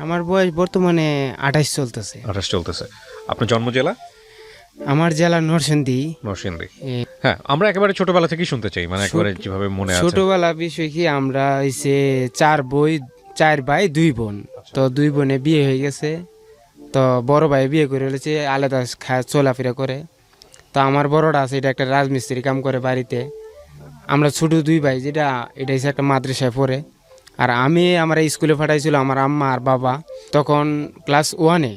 আমার বয়স বর্তমানে 28 চলতেছে। 28 চলতেছে। আপনার জন্ম জেলা? আমার জেলা নরসিংদী। নরসিংদী। হ্যাঁ, আমরা একেবারে ছোটবেলা থেকেই শুনতে চাই, মানে একেবারে যেভাবে মনে আছে। ছোটবেলা বিষয় কি, আমরা হইছে 4 ভাই 2 বোন। তো 2 বোনে বিয়ে হয়ে গেছে। তো বড় ভাই বিয়ে করে ফেলেছে, আলাদা চলাফেরা করে। তো আমার বড়টা আছে, এটা একটা রাজমিস্ত্রি কাম করে বাড়িতে। আমরা ছোট 2 ভাই, যেটা এটা হচ্ছে একটা মাদ্রাসায় পড়ে। আর আমি আমার স্কুলে পাঠাইছিল আমার আম্মা আর বাবা, তখন ক্লাস 1-এ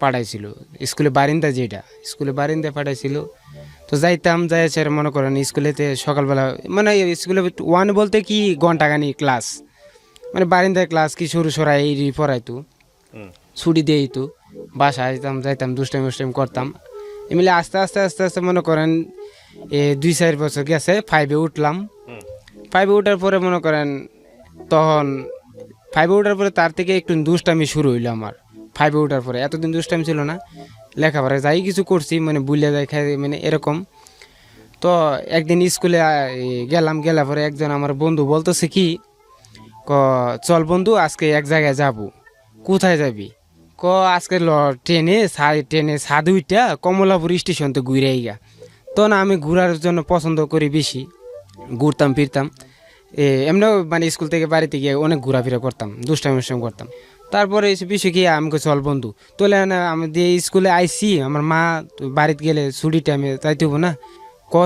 পাঠাইছিল। স্কুলে বারিন্দা, যেটা স্কুলে বারিন্দা পাঠাইছিল। তো যাইতাম, যাই স্যার মনে করেন স্কুলেতে সকালবেলা, মানে স্কুলে 1 বলতে কি ঘন্টাখানি ক্লাস, মানে বারিন্দায় ক্লাস কি শুরু সরাই এই পড়াইতো, ছুটি দিয়ে তো বাসায় যাইতাম দুষ্টাইম উষ্টাইম করতাম। এমনি আস্তে আস্তে আস্তে আস্তে মনে করেন 2-4 বছর গেছে, 5-এ উঠলাম। 5-এ উঠার পরে মনে করেন তখন 5-এ উঠার পরে তার থেকে একটু দুষ্টামি শুরু হইলো আমার। 5-এ উঠার পরে এতদিন দুষ্টামি ছিল না, লেখাপড়ায় যাই কিছু করছি মানে বুলিয়া যাই খাই মানে এরকম। তো একদিন স্কুলে গেলাম পরে একজন আমার বন্ধু বলতেছে কি, চল বন্ধু আজকে এক জায়গায় যাব। কোথায় যাবি? আজকে ট্রেনে সাদু উইটা কমলাপুর স্টেশন তো ঘুরে আইগা। তো না, আমি ঘুরার জন্য পছন্দ করি বেশি, ঘুরতাম ফিরতাম। এমনিও মানে স্কুল থেকে বাড়িতে গিয়ে অনেক ঘোরাফেরা করতাম, দুষ্টামি করতাম। তারপরে এসে বিষয় কি, আমাকে চল বন্ধু তোলে না, আমি দিয়ে স্কুলে আইসি। আমার মা বাড়িতে গেলে ছুটি টাইমে যাইতে হবো না,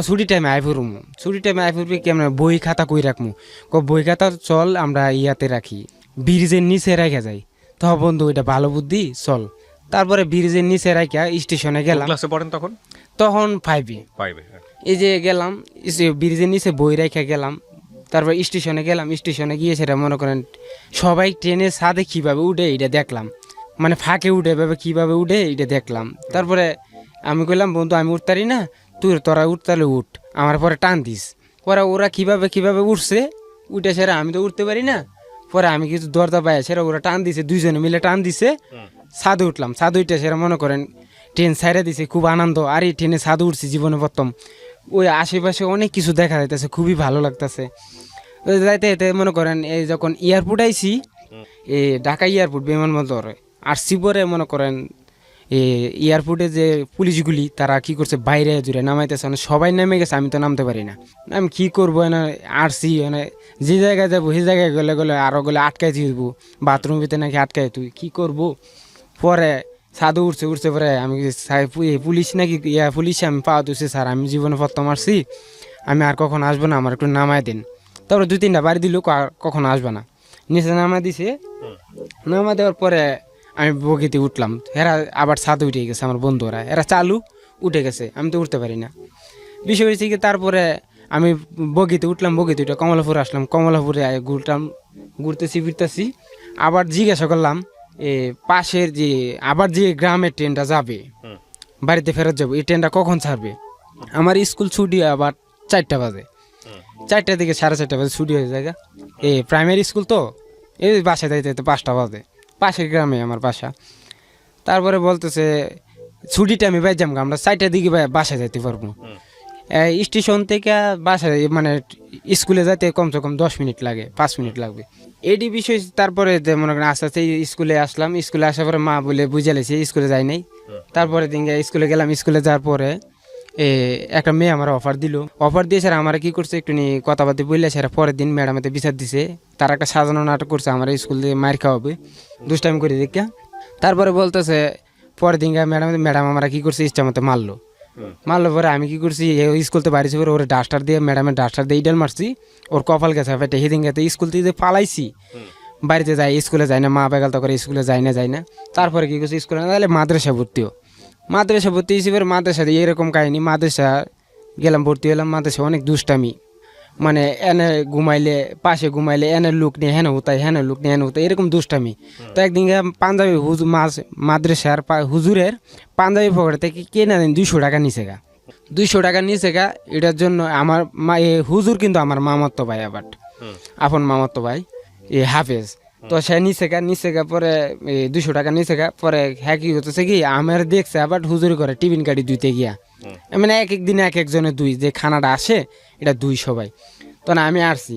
ছুটি টাইমে আই ফুরুম। ছুটি টাইমে আই ফুরবি কেমন, বই খাতা কই রাখমু? বই খাতা চল আমরা ইয়াতে রাখি, ব্রিজের নিচে রেখে যাই। তো বন্ধু এটা ভালো বুদ্ধি, চল। তারপরে ব্রিজের নিচে রাখিয়া স্টেশনে গেলাম। ক্লাসে পড়েন তখন? তখন 5-এ। এই যে গেলাম, ব্রিজের নিচে বই রেখে গেলাম। তারপর স্টেশনে গেলাম, স্টেশনে গিয়ে সেটা মনে করেন সবাই ট্রেনের ছাদে কীভাবে উঠে এটা দেখলাম, মানে ফাঁকে উঠে ভাবে কীভাবে উঠে এটা দেখলাম। তারপরে আমি কইলাম বন্ধু আমি উঠতারি না, তোরা উঠতালে উঠ, আমার পরে টান দিস। পরে ওরা কীভাবে উঠছে, উঠে সেরা আমি তো উঠতে পারি না। পরে আমি কিছু দরজা পাই, সেরা ওরা টান দিছে, 2 জনে মিলে টান দিছে, ছাদে উঠলাম। ছাদে উঠে সেরা মনে করেন ট্রেন ছাইড়া দিছে, খুব আনন্দ। আর এই ট্রেনে ছাদে উঠছি জীবনে প্রথম। ওই আশেপাশে অনেক কিছু দেখা যাইতেছে, খুবই ভালো লাগতেছে। যাইতে যেতে মনে করেন এই যখন এয়ারপোর্ট আইছি, এই ঢাকা এয়ারপোর্ট বিমানবন্দর আসছি, পরে মনে করেন এয়ারপোর্টে যে পুলিশগুলি তারা কি করছে, বাইরে জুড়ে নামাইতেছে, মানে সবাই নেমে গেছে, আমি তো নামতে পারি না। আমি কি করবো, না আসছি মানে যে জায়গায় যাবো সেই জায়গায় গেলে আরো আটকাই দিব, বাথরুম ভিতরে নাকি আটকাই, তুই কি করবো। পরে সাধু উঠছে পরে আমি পুলিশ নাকি পুলিশে আমি পাওয়া দিচ্ছি, স্যার আমি জীবনে প্রথম আসছি, আমি আর কখন আসবো না, আমার একটু নামায় দিন। তারপরে 2-3টা বাড়ি দিল, কখনো আসবে না। নিচে নামা দিছে, নামা দেওয়ার পরে আমি বগিতে উঠলাম। এরা আবার ছাদে উঠে গেছে, আমার বন্ধুরা এরা চালু উঠে গেছে, আমি তো উঠতে পারি না। বিষয় হয়েছে কি, তারপরে আমি বগিতে উঠলাম, বগিতে উঠে কমলাপুর আসলাম। কমলাপুরে ঘুরতেছি ফিরতেছি, আবার জিজ্ঞাসা করলাম পাশের যে আবার যে গ্রামের ট্রেনটা যাবে বাড়িতে ফেরত যাবো, এই ট্রেনটা কখন ছাড়বে। আমার স্কুল ছুটি আবার 4টা বাজে, 4টার দিকে 4:30 বাজে ছুটি হয়ে যায়। প্রাইমারি স্কুল তো, এই বাসায় যাইতে 5টা বাজে, পাশের গ্রামে আমার বাসা। তারপরে বলতেছে ছুটিটা আমি বাইর যাবো, আমরা 4টার দিকে বাসায় যাইতে পারবো। স্টেশন থেকে বাসায় মানে স্কুলে যাইতে কমসে কম 10 মিনিট লাগে, 5 মিনিট লাগবে। এটি বিষয়। তারপরে যে মনে করেন আস্তে আস্তে স্কুলে আসলাম, স্কুলে আসার পরে মা বলে বুঝে লেছি স্কুলে যাই নাই। তারপরে দিন স্কুলে গেলাম, স্কুলে যাওয়ার পরে একটা মেয়ে আমার অফার দিয়ে স্যার আমার কি করছে একটু কথাবার্তা বললে, স্যার পরের দিন ম্যাডামেতে বিচার দিছে, তার একটা সাজানো নাটক করছে আমার স্কুল দিয়ে মার খাওয়াবে, দুষ্টাইম করে দেখা। তারপরে বলতেছে পরের দিন ম্যাডাম আমরা কি করছে ইচ্ছা মতো মারলো পরে আমি কি করছি, স্কুলতে বাড়িছি পরে ওর ডাস্টার দিয়ে ম্যাডামের ডাস্টার দিয়ে ইডাল মারছি, ওর কপাল গেছে ফেটে। সেদিন গেতে স্কুল থেকে যে পালাইছি, বাড়িতে যাই, স্কুলে যাই না, মা বেগালতা করে স্কুলে যাই না। তারপরে কি করছি, স্কুলে না তাহলে মাদ্রাসা ভর্তি হিসেবে মাদ্রাসা দিয়ে এরকম কাহিনি। মাদ্রাসা গেলাম, ভর্তি হলাম। মাদ্রাসা অনেক দুষ্টামি, মানে এনে পাশে ঘুমাইলে এনে লুক নিয়ে হেন হতায়, লুক নিয়ে হেন হতায়, এরকম দুষ্টামি। তো একদিন পাঞ্জাবি মাদ্রাসার হুজুরের পাঞ্জাবি পকেট থেকে কেনা দিন 200 টাকা নিচে 200 টাকা নিচে এটার জন্য আমার হুজুর কিন্তু আমার মামাতো ভাই, আবার আপন মামাতো ভাই হাফেজ। তো সে নিচে পরে 200 টাকা নিচে পরে হ্যাঁ কি হতেছে কি, আমার দেখছে আবার হুজুরি করে টিফিন কাটি দুইতে গিয়া, মানে এক এক দিনে এক একজনের 2 যে খানাটা আসে এটা 2 সবাই। তো না আমি আসছি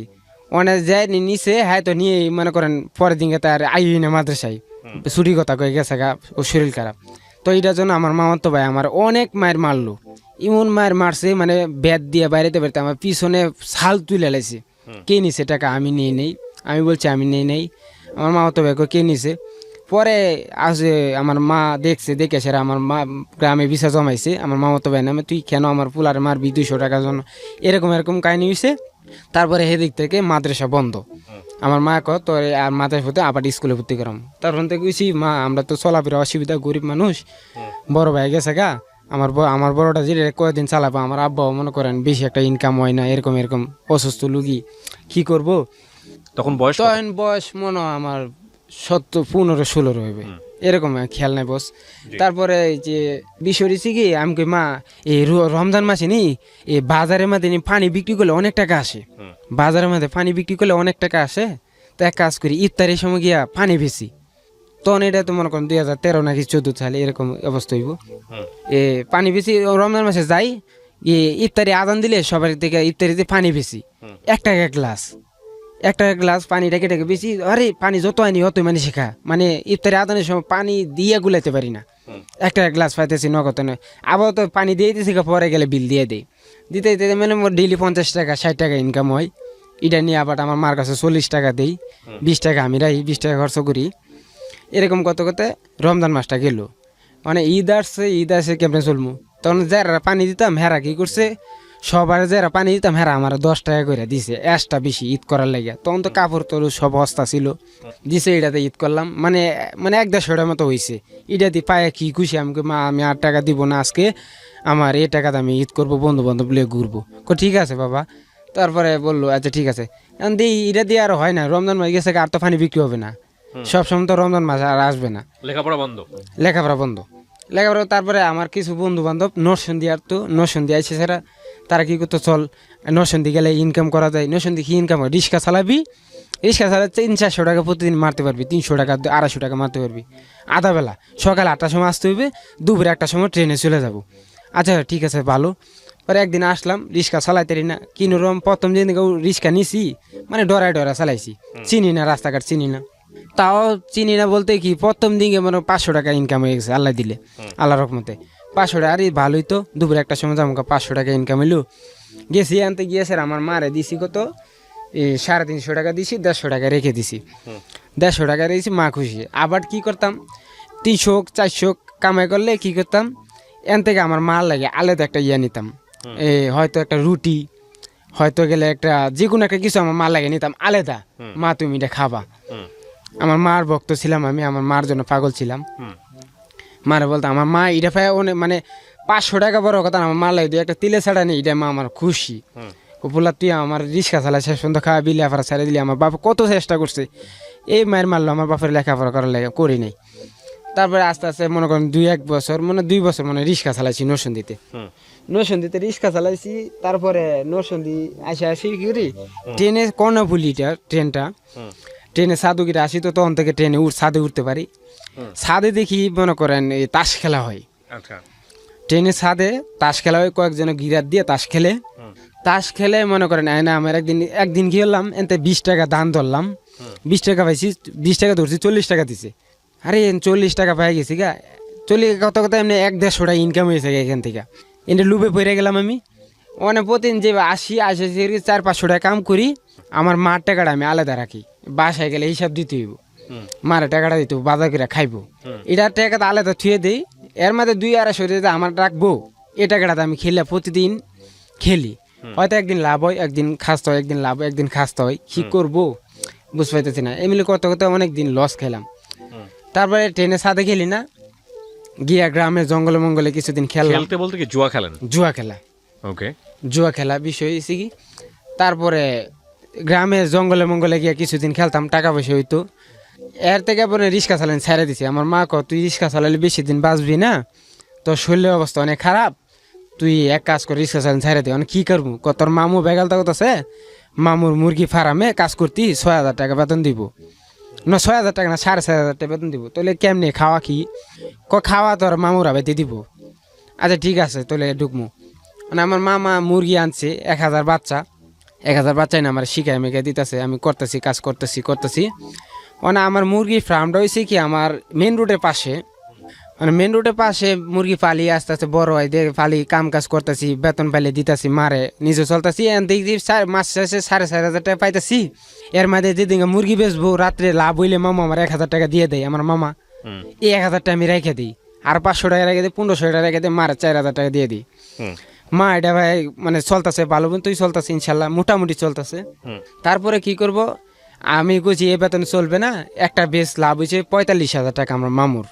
অনেক যায় নিচে হ্যাঁ তো নিয়ে মনে করেন পরের দিনকে তার আইই না মাদ্রাসায় ছুটি কথা কয়ে গেছে গা ও শরীর খারাপ। তো এটার জন্য আমার মামাতো ভাই আমার অনেক মায়ের মারলো, এমন মায়ের মারছে মানে ব্যাট দিয়ে বাইরেতে বেরোতে আমার পিছনে ছাল তুলে লাইছে। কে নিছে টাকা? আমি নিয়ে নেই। আমি বলছি আমি নিয়ে নেই। আমার মামাতো ভাইকে কে নিছে? পরে আসে আমার মা দেখছে, দেখে সেরা আমার মা গ্রামে ভিসা জমাইছে আমার মামাতো ভাই নামে, তুই কেন আমার পুলারে মারবি 200 টাকার জন্য, এরকম এরকম কাহিনী হয়েছে। তারপরে সেদিক থেকে মাদ্রাসা বন্ধ। আমার মা কয় তোর আর মাদ্রাসা ভর্তি আবার স্কুলে ভর্তি করাম। তখন থেকে কইছি মা আমরা তো চলাফেরা অসুবিধা, গরিব মানুষ, বড় ভাই গেছে গা, আমার বড়টা যে কয়েকদিন চালাবো, আমার আব্বাও মনে করেন বেশি একটা ইনকাম হয় না, এরকম এরকম অসুস্থ লুগি, কি করব? তখন বয়স কত? তখন বয়স মনে হয় আমার 15-16 হইবে, এরকম খেয়াল নাই বস। তারপরে এই যে বিষয় হচ্ছে কি, আমি কই মা এই রমজান মাসে নি এই বাজারের মধ্যে নি পানি বিক্রি করলে অনেক টাকা আসে, বাজারের মধ্যে পানি বিক্রি করলে অনেক টাকা আসে, তো এক কাজ করি ইফতারের সময় গিয়া পানি বেশি। তখন এটা তো মনে করেন 2013 নাকি 14 সালে এরকম অবস্থা হইব। পানি বেশি রমজান মাসে যাই, ইফতারি আদান দিলে সবার থেকে ইফতারিতে পানি বেশি, 1 টাকা গ্লাস, 1 টাকা গ্লাস পানিটা কেটে বেশি। আরে পানি যত আনি অতই মানে শেখা, মানে ইফতারি আদানের সময় পানি দিয়ে গুলাইতে পারি না, 1 টাকা গ্লাস পাইতেছি নগদ নয়। আবার তো পানি দিয়ে দিয়েছি, পরে গেলে বিল দিয়ে দেয়, দিতে দিতে মানে মোর ডেইলি 50 টাকা 60 টাকা ইনকাম হয়। এটা নিয়ে আবার আমার মার কাছে 40 টাকা দেই, 20 টাকা আমি রাখি, 20 টাকা খরচ করি। এরকম করতে করতে রমজান মাসটা গেল, মানে ঈদ আসছে কেমনে চলবো। তখন যারা পানি দিতাম হেরা কি করছে, সবার যারা পানি দিতাম হেরা আমার 10 টাকা করে দিছে এক্সট্রা বেশি ঈদ করার লাগে। তখন তো কাপড় তোর সব হস্তা ছিল, দিছে, এটাতে ঈদ করলাম, মানে 1-150 মতো হয়েছে। এটা দিয়ে পায়ে কি খুশি, আমি মা আমি 8 টাকা দিব না আজকে, আমার এই টাকাতে আমি ঈদ করবো, বন্ধু বান্ধব লিয়ে ঘুরবো। ঠিক আছে বাবা। তারপরে বললো আচ্ছা ঠিক আছে। এখন দিই এটা দিয়ে আর হয় না, রমজান মাস গেছে আর তো পানি বিক্রি হবে না, সবসময় তো রমজান মাস আর আসবে না, লেখাপড়া বন্ধ। লেখাপড়া তারপরে আমার কিছু বন্ধু বান্ধব নরসিংদী, আর তো নরসিংদী আইসে সেরা, তারা কি করতো চল নরসিংদী গেলে ইনকাম করা যায়। নরসিংদী কি ইনকাম হয়, রিক্সা চালাবি, রিক্সা চালাতে 300-400 টাকা প্রতিদিন মারতে পারবি, 300 টাকা 250 টাকা মারতে পারবি। আধা বেলা সকাল 8টার সময় আসতে হইবে, দুপুরে 1টার সময় ট্রেনে চলে যাব। আচ্ছা ঠিক আছে ভালো। পরে একদিন আসলাম, রিক্সা চালাইতে না, কিনোরম প্রথম যেদিন রিক্সা নিছি মানে ডরায় চালাইছি, চিনি না রাস্তাঘাট চিনি না, তাও চিনি না বলতে কি প্রথম দিকে মানে 500 টাকা ইনকাম হয়ে গেছে আল্লাহ দিলে, আল্লাহ রহমতে 500 টাকা। আরে ভালোই তো, দুপুরে 1টার সময় যাবো, 500 টাকা ইনকাম হইলো। গেছি আনতে গিয়েছে আমার মারে দিছি কত, 350 টাকা দিছি, 150 টাকা রেখে দিছি, 150 টাকা রেখেছি, মা খুশি। আবার কি করতাম, 300-400 কামাই করলে কি করতাম, এন থেকে আমার মার লাগে আলাদা একটা নিতাম, হয়তো একটা রুটি, হয়তো গেলে একটা যে কোনো একটা কিছু আমার মার লাগে নিতাম আলাদা, মা তুমি এটা খাবা। আমার মার ভক্ত ছিলাম আমি, আমার মার জন্য পাগল ছিলাম। মারে বলতাম, আমার মা এটা পায় অনেক, মানে 500 টাকা বড় কথা, আমার মার লাগে একটা তিলে ছাড়া নেই, এটা মা আমার খুশি। বললা তুই আমার রিক্সা চালা শেষ পর্যন্ত খাওয়া বিলে আফারা ছাড়ে দিলি। আমার বাবা কত চেষ্টা করছে, এই মায়ের মারলো, আমার বাপের লেখাপড়া করার লাগে করি নাই। তারপরে আস্তে আস্তে মনে করেন 2-1 বছর, মানে 2 বছর মানে রিক্সা চালাইছি নরসিংদীতে রিক্সা চালাইছি। তারপরে নরসিংদী আসি কি করি, ট্রেনে কর্ণফুলিটা ট্রেনে সাধুগিরা আসি, তো তখন থেকে ট্রেনে ছাদে উঠতে পারি। ছাদে দেখি মনে করেন এই তাস খেলা হয়, ট্রেনে ছাদে তাস খেলা হয়, কয়েকজন গিরাত দিয়ে তাস খেলে মনে করেন না। আমার একদিন কি হলাম, এতে 20 টাকা দান ধরলাম, 20 টাকা পাইছি, 20 টাকা ধরছি, 40 টাকা দিছে। আরে 40 টাকা পাই গেছি গা, কথা এমনি 1-150 টাকা ইনকাম হয়েছে এখান থেকে। এনে লুবে পড়ে গেলাম আমি, মানে প্রতিদিন যে আসি 400-500 টাকা কাম করি। আমার মার টাকাটা আমি আলাদা রাখি, বাসায় গেলে হিসাব দিতে হইব, মারে টাকাটা দিতে বাজার করে খাইবো, এটার টাকাটা আলাদা থুয়ে দিই। এর মধ্যে 200-250 টাকা আমার রাখবো, এই টাকাটা আমি প্রতিদিন খেলি। হয়তো একদিন লাভ হয়, একদিন খাসতে হয়, একদিন লাভ হয়, একদিন খাসতে হয়, কি করবো বুঝতে পারতেছি না। এমনি করতে অনেকদিন লস খেলাম। তারপরে ট্রেনে সাথে খেলি না, গিয়া গ্রামে জঙ্গলে মঙ্গলে কিছুদিন খেললাম। খেলতে বলতে কি জুয়া খেলেন? জুয়া খেলা, ওকে, জুয়া খেলা বিষয় হয়েছে কি। তারপরে গ্রামে জঙ্গলে মঙ্গলে গিয়া কিছুদিন খেলতাম, টাকা পয়সা হইতো। এর থেকে পরে রিক্সা চালান ছেড়ে দিছি। আমার মা তুই রিক্সা চালালে বেশি দিন বাঁচবি না, তোর শরীরের অবস্থা অনেক খারাপ, তুই এক কাজ কর রিক্সা চালান ছেড়ে দে। কি করবো, তোর মামু বেগালতা আছে, মামুর মুরগি ফার্মে কাজ করতি, 6,000 টাকা বেতন দিব না, 6,000 টাকা না 6,500 টাকা বেতন দিব। তাহলে কেমনে খাওয়া কি, খাওয়া তোর মামুরা বেঁধে দিব। আচ্ছা ঠিক আছে তাহলে ঢুকমু। মানে আমার মামা মুরগি আনছে 1,000 বাচ্চা, 1000 বাচ্চাই না আমার শিখাই মেখে দিতেছে, আমি করতেছি, কাজ করতেছি। মানে আমার মুরগি ফার্মটা হয়েছে কি আমার মেন রোডের পাশে, মানে মেন রোডের পাশে মুরগি পালি আস্তে আস্তে বড় হয়, দেখে পালি কাম কাজ করতেছি, বেতন পাইলে দিতেছি, মারে নিজে চলতেছি। দেখি মাস শেষে 4,500 টাকা পাইতেছি। এর মধ্যে যেদিন মুরগি বেচবো রাত্রে লাভ হইলে মামা আমার 1000 টাকা দিয়ে দেয়। আমার মামা এই 1000 টাকা আমি রেখে দিই, আর 500 টাকা রেখে দিই, 1500 টাকা রেখে দিই, মারে 4000 টাকা দিয়ে দিই। মা এটা ভাই মানে চলতেছে ভালো মতোই চলতেছে, ইনশাল্লাহ মোটামুটি চলতেছে। তারপরে কি করব, আমি কইছি এ বেতন চলবে না, একটা বেশ লাভ হয়েছে 45,000 টাকা আমার মামুর।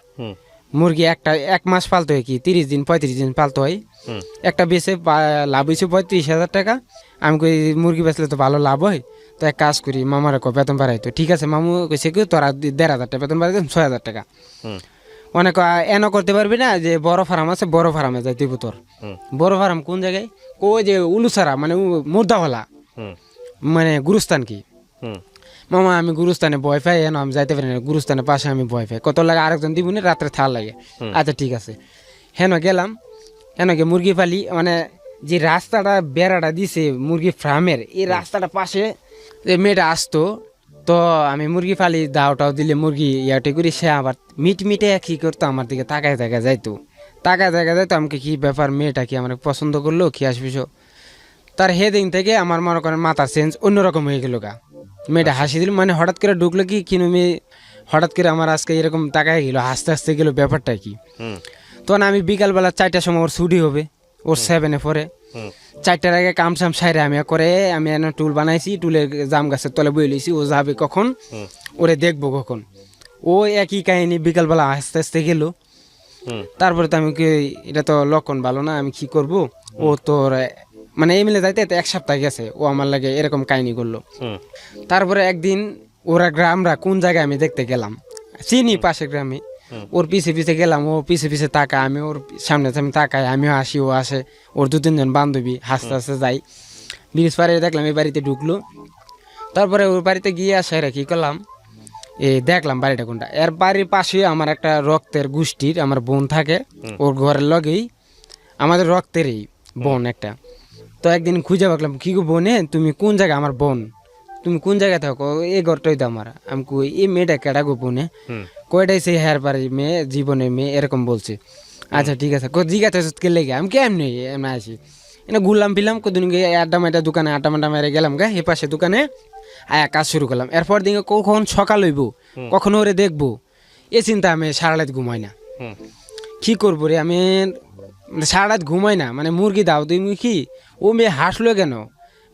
মুরগি একটা 1 মাস পালতে হয়, কি 30 দিন 35 দিন পালতে হয়। একটা বেচে লাভ হয়েছে 35,000 টাকা। আমি কই মুরগি বেচলে তো ভালো লাভ হয়, তো এক কাজ করি, মামার বেতন বাড়াইতো। ঠিক আছে, মামু কইছে কি তোরা 1,500 টাকা বেতন বাড়াই দেন, 6,000 টাকা। অনেক এনও করতে পারবি না, যে বড় ফার্ম আছে বড় ফার্মে যাই দিব তোর। বড় ফার্ম কোন জায়গায়, কই যে উলুসারা মানে মুর্দাওয়ালা, মানে গুরুস্থান কি। মামা আমি গুরুস্থানে ভয় পাই, এন আমি যাইতে পারি না, গুরুস্থানের পাশে আমি ভয় পাই, কত লাগে আরেকজন দিব না, রাত্রে থাল লাগে। আচ্ছা ঠিক আছে, হেন গেলাম, হেন গিয়ে মুরগি পালি। মানে যে রাস্তাটা বেড়াটা দিছে মুরগি ফার্মের, এই রাস্তাটা পাশে যে মেয়েটা আসতো, তো আমি মুরগি পালি দাওটাও দিলে মুরগি ইয়াটে করি, সে আবার মিটে কি করতো আমার দিকে তাকায় যাইতো, যাইতো। আমাকে কি ব্যাপার, মেয়েটা কি আমার পছন্দ করলো কি আসবি। তার হেদিন থেকে আমার মনে করেন মাথা চেঞ্জ অন্যরকম হয়ে গেল গা। মেয়েটা হাসি দিল, মানে হঠাৎ করে ঢুকলো কি কিনো মেয়ে, হঠাৎ করে আমার আজকে এরকম তাকায় গেলো, হাসতে গেলো, ব্যাপারটা কি। তখন আমি বিকালবেলা 4টার সময় ওর ছুটি হবে, ওর 7-এ পড়ে। 4টার আগে কামসাম সাইরে আমি করে আমি টুল বানাইছি, টুলের জাম গাছের তলে বই লইছি, ও যাবে কখন, ওরে দেখবো কখন। ও একই কাহিনী, বিকালবেলা আস্তে গেল। তারপরে তো আমি এটা তো লক্ষণ ভালো না, আমি কি করব। ও তোর মানে এই মিলে যাইতে 1 সপ্তাহ গেছে, ও আমার লাগে এরকম কাহিনী করলো। তারপরে একদিন ওরা গ্রামরা কোন জায়গায় আমি দেখতে গেলাম, চিনি পাশে গ্রামে, ওর পিছে গেলাম, ও পিছে তাকায়, আমি ওর সামনে তাকাই, আমিও আসি, ও আসে, ওর 2-3 জন বান্ধবী হাসতে যাই। ব্রিজ পাড়ে দেখলাম এই বাড়িতে ঢুকলো। তারপরে ওর বাড়িতে গিয়ে আসে কি করলাম, দেখলাম বাড়িটা কোনটা। এর বাড়ির পাশে আমার একটা রক্তের গোষ্ঠীর আমার বোন থাকে, ওর ঘরের লগেই আমাদের রক্তেরই বোন একটা। তো একদিন খুঁজে পাকলাম, কি গো বোনে তুমি কোন জায়গায়, আমার বোন তুমি কোন জায়গায় থাকো, এই ঘরটাই তো আমার। আমি কই এই মেয়েটা কেডা গো বোনে, কয়টাই সেই হেয়ার বাড়ির মেয়ে, জীবনের মেয়ে, এরকম বলছে। আচ্ছা ঠিক আছে, জিজ্ঞাসা কে লেগে, আমি কেমনি এমনি আসি, এনে ঘুরলাম ফিরলাম, কদিন গিয়ে আড্ডা দোকানে আড্ডা মেরে গেলাম গা, এ পাশে দোকানে আয়া কাজ শুরু করলাম। এরপর দিকে কখন সকাল হইব, কখন ওরে দেখবো, এ চিন্তা আমি সারা রাত ঘুমাই না। কি করবো রে, আমি সারা রাত ঘুমাই না। মানে মুরগি দাও তুমি কি, ও মেয়ে হাসলো কেন,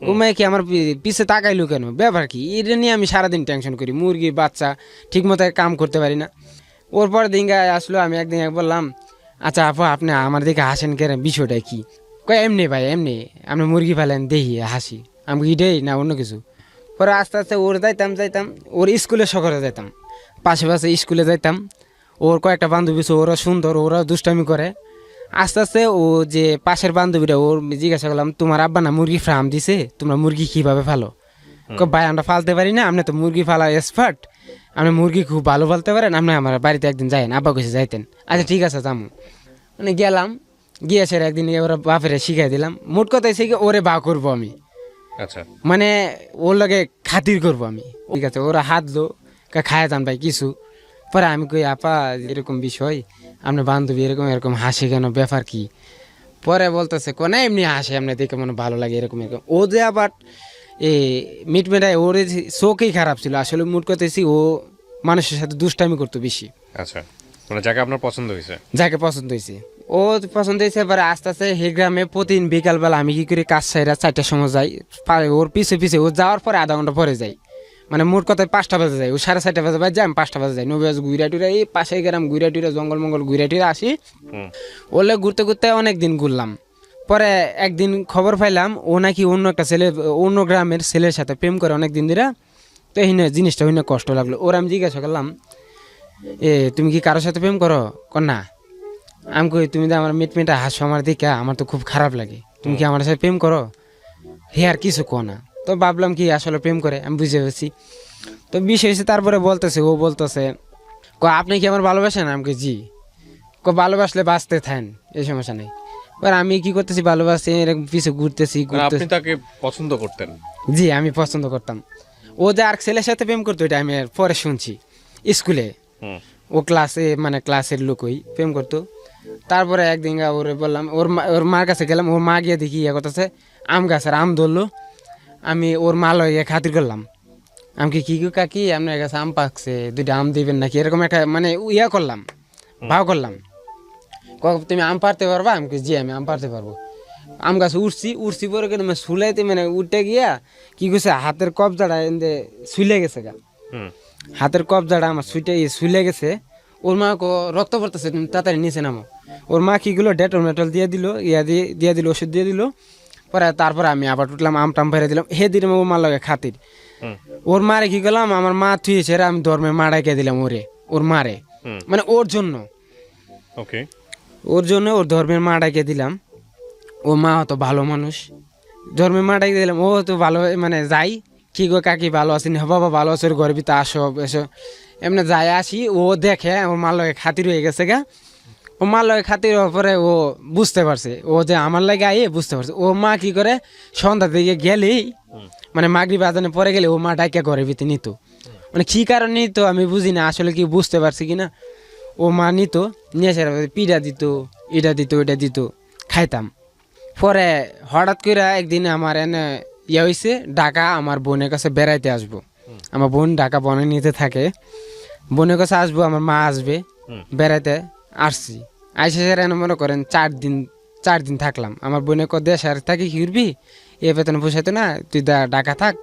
ও মেয়ে কি আমার পিছে তাকাইলো কেন, ব্যাপার কি, এটা নিয়ে আমি সারাদিন টেনশন করি। মুরগি বাচ্চা ঠিক মতো কাম করতে পারি না। ওর পর দিন আসলো, আমি একদিন বললাম, আচ্ছা আপু আপনি আমার দিকে হাসেন কেন, বিষয়টা কি। কয় এমনি ভাই এমনি, আপনি মুরগি ফেলেন দেখি হাসি। আমি ইটাই না অন্য কিছু। পরে আস্তে আস্তে ওর যাইতাম ওর স্কুলে সকলে যাইতাম, পাশে স্কুলে যাইতাম। ওর কয়েকটা বান্ধবী আছে, ওরা সুন্দর, ওরা দুষ্টামি করে। আস্তে আস্তে ও যে পাশের বান্ধবীরা, ওর জিজ্ঞাসা করলাম, তোমার আব্বা না মুরগি ফার্ম দিছে, তোমরা মুরগি কিভাবে ফালো। ভাই আমরা ফালতে পারি না, আপনি তো মুরগি ফালা এক্সপার্ট, আপনি মুরগি খুব ভালো ফালতে পারেন, আপনি আমার বাড়িতে একদিন যাইন, আব্বা কাছে যাইতেন। আচ্ছা ঠিক আছে যাবো। মানে গেলাম, গিয়ে সেরে একদিন ওরা বাপেরে শিখাই দিলাম। মোট কথা এসে ওরে বা করবো আমি, আচ্ছা মানে ওর লগে খাতির করবো আমি। ঠিক আছে, ওরা হাত দো খায় যান ভাই কিছু। পরে আমি কই আপা এরকম বিষয়, আপনার বান্ধবী এরকম হাসে কেন, ব্যাপার কি। পরে বলতেছে কোন এমনি হাসে, এমনি দেখে মনে ভালো লাগে এরকম। ও যে আবার মিট মেটায়, ওর চোখেই খারাপ ছিল আসলে। মুট করতেছি ও মানুষের সাথে দুষ্টামি করতো বেশি। আচ্ছা, মানে যাকে আপনার পছন্দ হয়েছে, যাকে পছন্দ হয়েছে ও পছন্দ হয়েছে। এবার আস্তে আস্তে হে গ্রামে প্রতিদিন বিকালবেলা আমি কি করি, কাজ সাইরা 4টার সময় যাই, ওর পিছে ও যাওয়ার পরে আধা ঘন্টা পরে যাই। মানে মোট কথায় 5টা বাজে যাই, ও 4:30 বাজে যাই, আমি 5টা বাজে যাই। নবীজ ঘুরা টুরা এই পাশে গ্রাম ঘুরা টুরা, জঙ্গল মঙ্গল ঘুরা টুরা আসি। ওলে ঘুরতে অনেক দিন ঘুরলাম। পরে একদিন খবর পাইলাম ও নাকি অন্য একটা ছেলে, অন্য গ্রামের ছেলের সাথে প্রেম করে অনেক দিন ধরে। তো এই জিনিসটা হইনা কষ্ট লাগলো। ওর আমি জিজ্ঞাসা করলাম, তুমি কি কারোর সাথে প্রেম করো? না। আমি কই তুমি তো আমার মিটমিটা হাসো আমার দিকে, আমার তো খুব খারাপ লাগে, তুমি কি আমার সাথে প্রেম করো? হে আর কিছু কো না। তো ভাবলাম কি আসলে প্রেম করে, আমি বুঝে গেছি। তো বিষয় হয়েছে, তারপরে ও বলতেছে আপনি কি আমার ভালোবাসেন? আমাকে জি। ভালোবাসলে বাঁচতে থাকেন, এই সমস্যা নেই। এবার আমি কি করতেছি ভালোবাসি এরকম পিছু ঘুরতেছি মানে আপনি ঘুরতেছি তাকে পছন্দ করতেন? জি আমি পছন্দ করতাম। ও যে আর ছেলের সাথে প্রেম করতো এটা আমি আর পরে শুনছি স্কুলে। হুম। ও ক্লাসে মানে ক্লাসের লোকই প্রেম করতো। তারপরে একদিন ওরে বললাম ওর মার কাছে গেলাম, ওর মা গিয়ে দেখি ইয়ে করতেছে আম গাছের আম ধরলো। আমি ওর মা লইয়া খাতির করলাম, আমি কি গো কাকি আপনার কাছে আম পাকছে, দুইটা আম দিবেন নাকি, এরকম একটা মানে ইয়া করলাম, ভাও করলাম। তুমি আম পারতে পারবা? আমি জি আমি আম পারতে পারবো। আম গাছ উঠছি পরে কিন্তু শুলাইতে মানে উঠে গিয়া কি করছে হাতের কবজাটা এনে শুলে গেছে গা। হাতের কবজাটা আমার শুলে গেছে। ওর মা রক্ত পড়তেছে, তুমি তাড়াতাড়ি নিচে নামো। ওর মা কি গুলো ডেটল মেটল দিয়ে দিল, দিয়ে দিল, ওষুধ দিয়ে দিল। পরে তারপরে আমি আবার উঠলাম, আম টাম ভেড়ে দিলাম, হে দিলাম ওর মার লগে খাতির। ওর মারে কি করলাম, আমার মা থুয়েছে আমি ধর্মের মা ডাইকে দিলাম ওরে, ওর মারে মানে ওর জন্য, ওকে, ওর জন্য ওর ধর্মের মা ডাইকে দিলাম। ও মা তো ভালো মানুষ, ধর্মের মা ডাইকে দিলাম। ও তো ভালো মানে যাই কি গো কাকি ভালো আছেন, বাবা ভালো আছে, ওর ঘরের ভিতরে আসো এসো এমনি যাই আসি। ও দেখে ওর মার লগে খাতির হয়ে গেছে গা। ও মার লগে খাতির হওয়ার পরে ও বুঝতে পারছে ও যে আমার লাগে আইয়ে বুঝতে পারছে। ও মা কি করে সন্ধ্যা দিকে গেলেই মানে মাগরিব আজানে পরে গেলে ও মা ডাইকা ঘরের ভিতরে নিত। মানে কী কারণ নিত আমি বুঝি না আসলে, কি বুঝতে পারছি কি না। ও মা নিত, নিয়ে এসে পিঠা দিত, এটা দিত ওইটা দিত, খাইতাম। পরে হঠাৎ করে একদিন আমার এনে ইয়ে হয়েছে, ঢাকা আমার বোনের কাছে বেড়াইতে আসবো। আমার বোন ঢাকা বনে নিতে থাকে, বোনের কাছে আসবো, আমার মা আসবে, বেড়াইতে আসছি। আইসে স্যার এনে মনে করেন 4 দিন থাকলাম। আমার বোনে দেশ আর থাকি কি করবি, এ বেতনে পোষাইতো না, তুই ঢাকা থাক।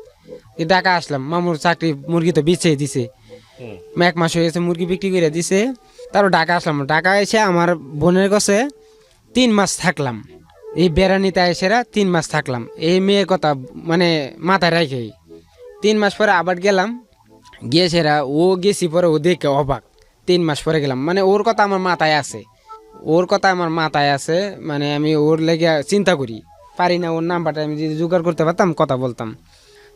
ঢাকা আসলাম, মামুর চাকরি মুরগি তো বিছে দিছে, 1 মাস হয়ে গেছে মুরগি বিক্রি করে দিছে। তারপর ঢাকা আসলাম, ঢাকা এসে আমার বোনের কাছে 3 মাস থাকলাম। এই বেড়ানিতে এসেরা 3 মাস থাকলাম, এই মেয়ের কথা মানে মাথায় রেখেই। 3 মাস পরে আবার গেলাম, গিয়েছেরা ও গেছি পরে ও দেখে অবাক। 3 মাস পরে গেলাম, মানে ওর কথা আমার মাথায় আছে, ওর কথা আমার মাথায় আছে, মানে আমি ওর লেগে চিন্তা করি পারি না। ওর নাম্বারটা আমি যদি জোগাড় করতে পারতাম কথা বলতাম।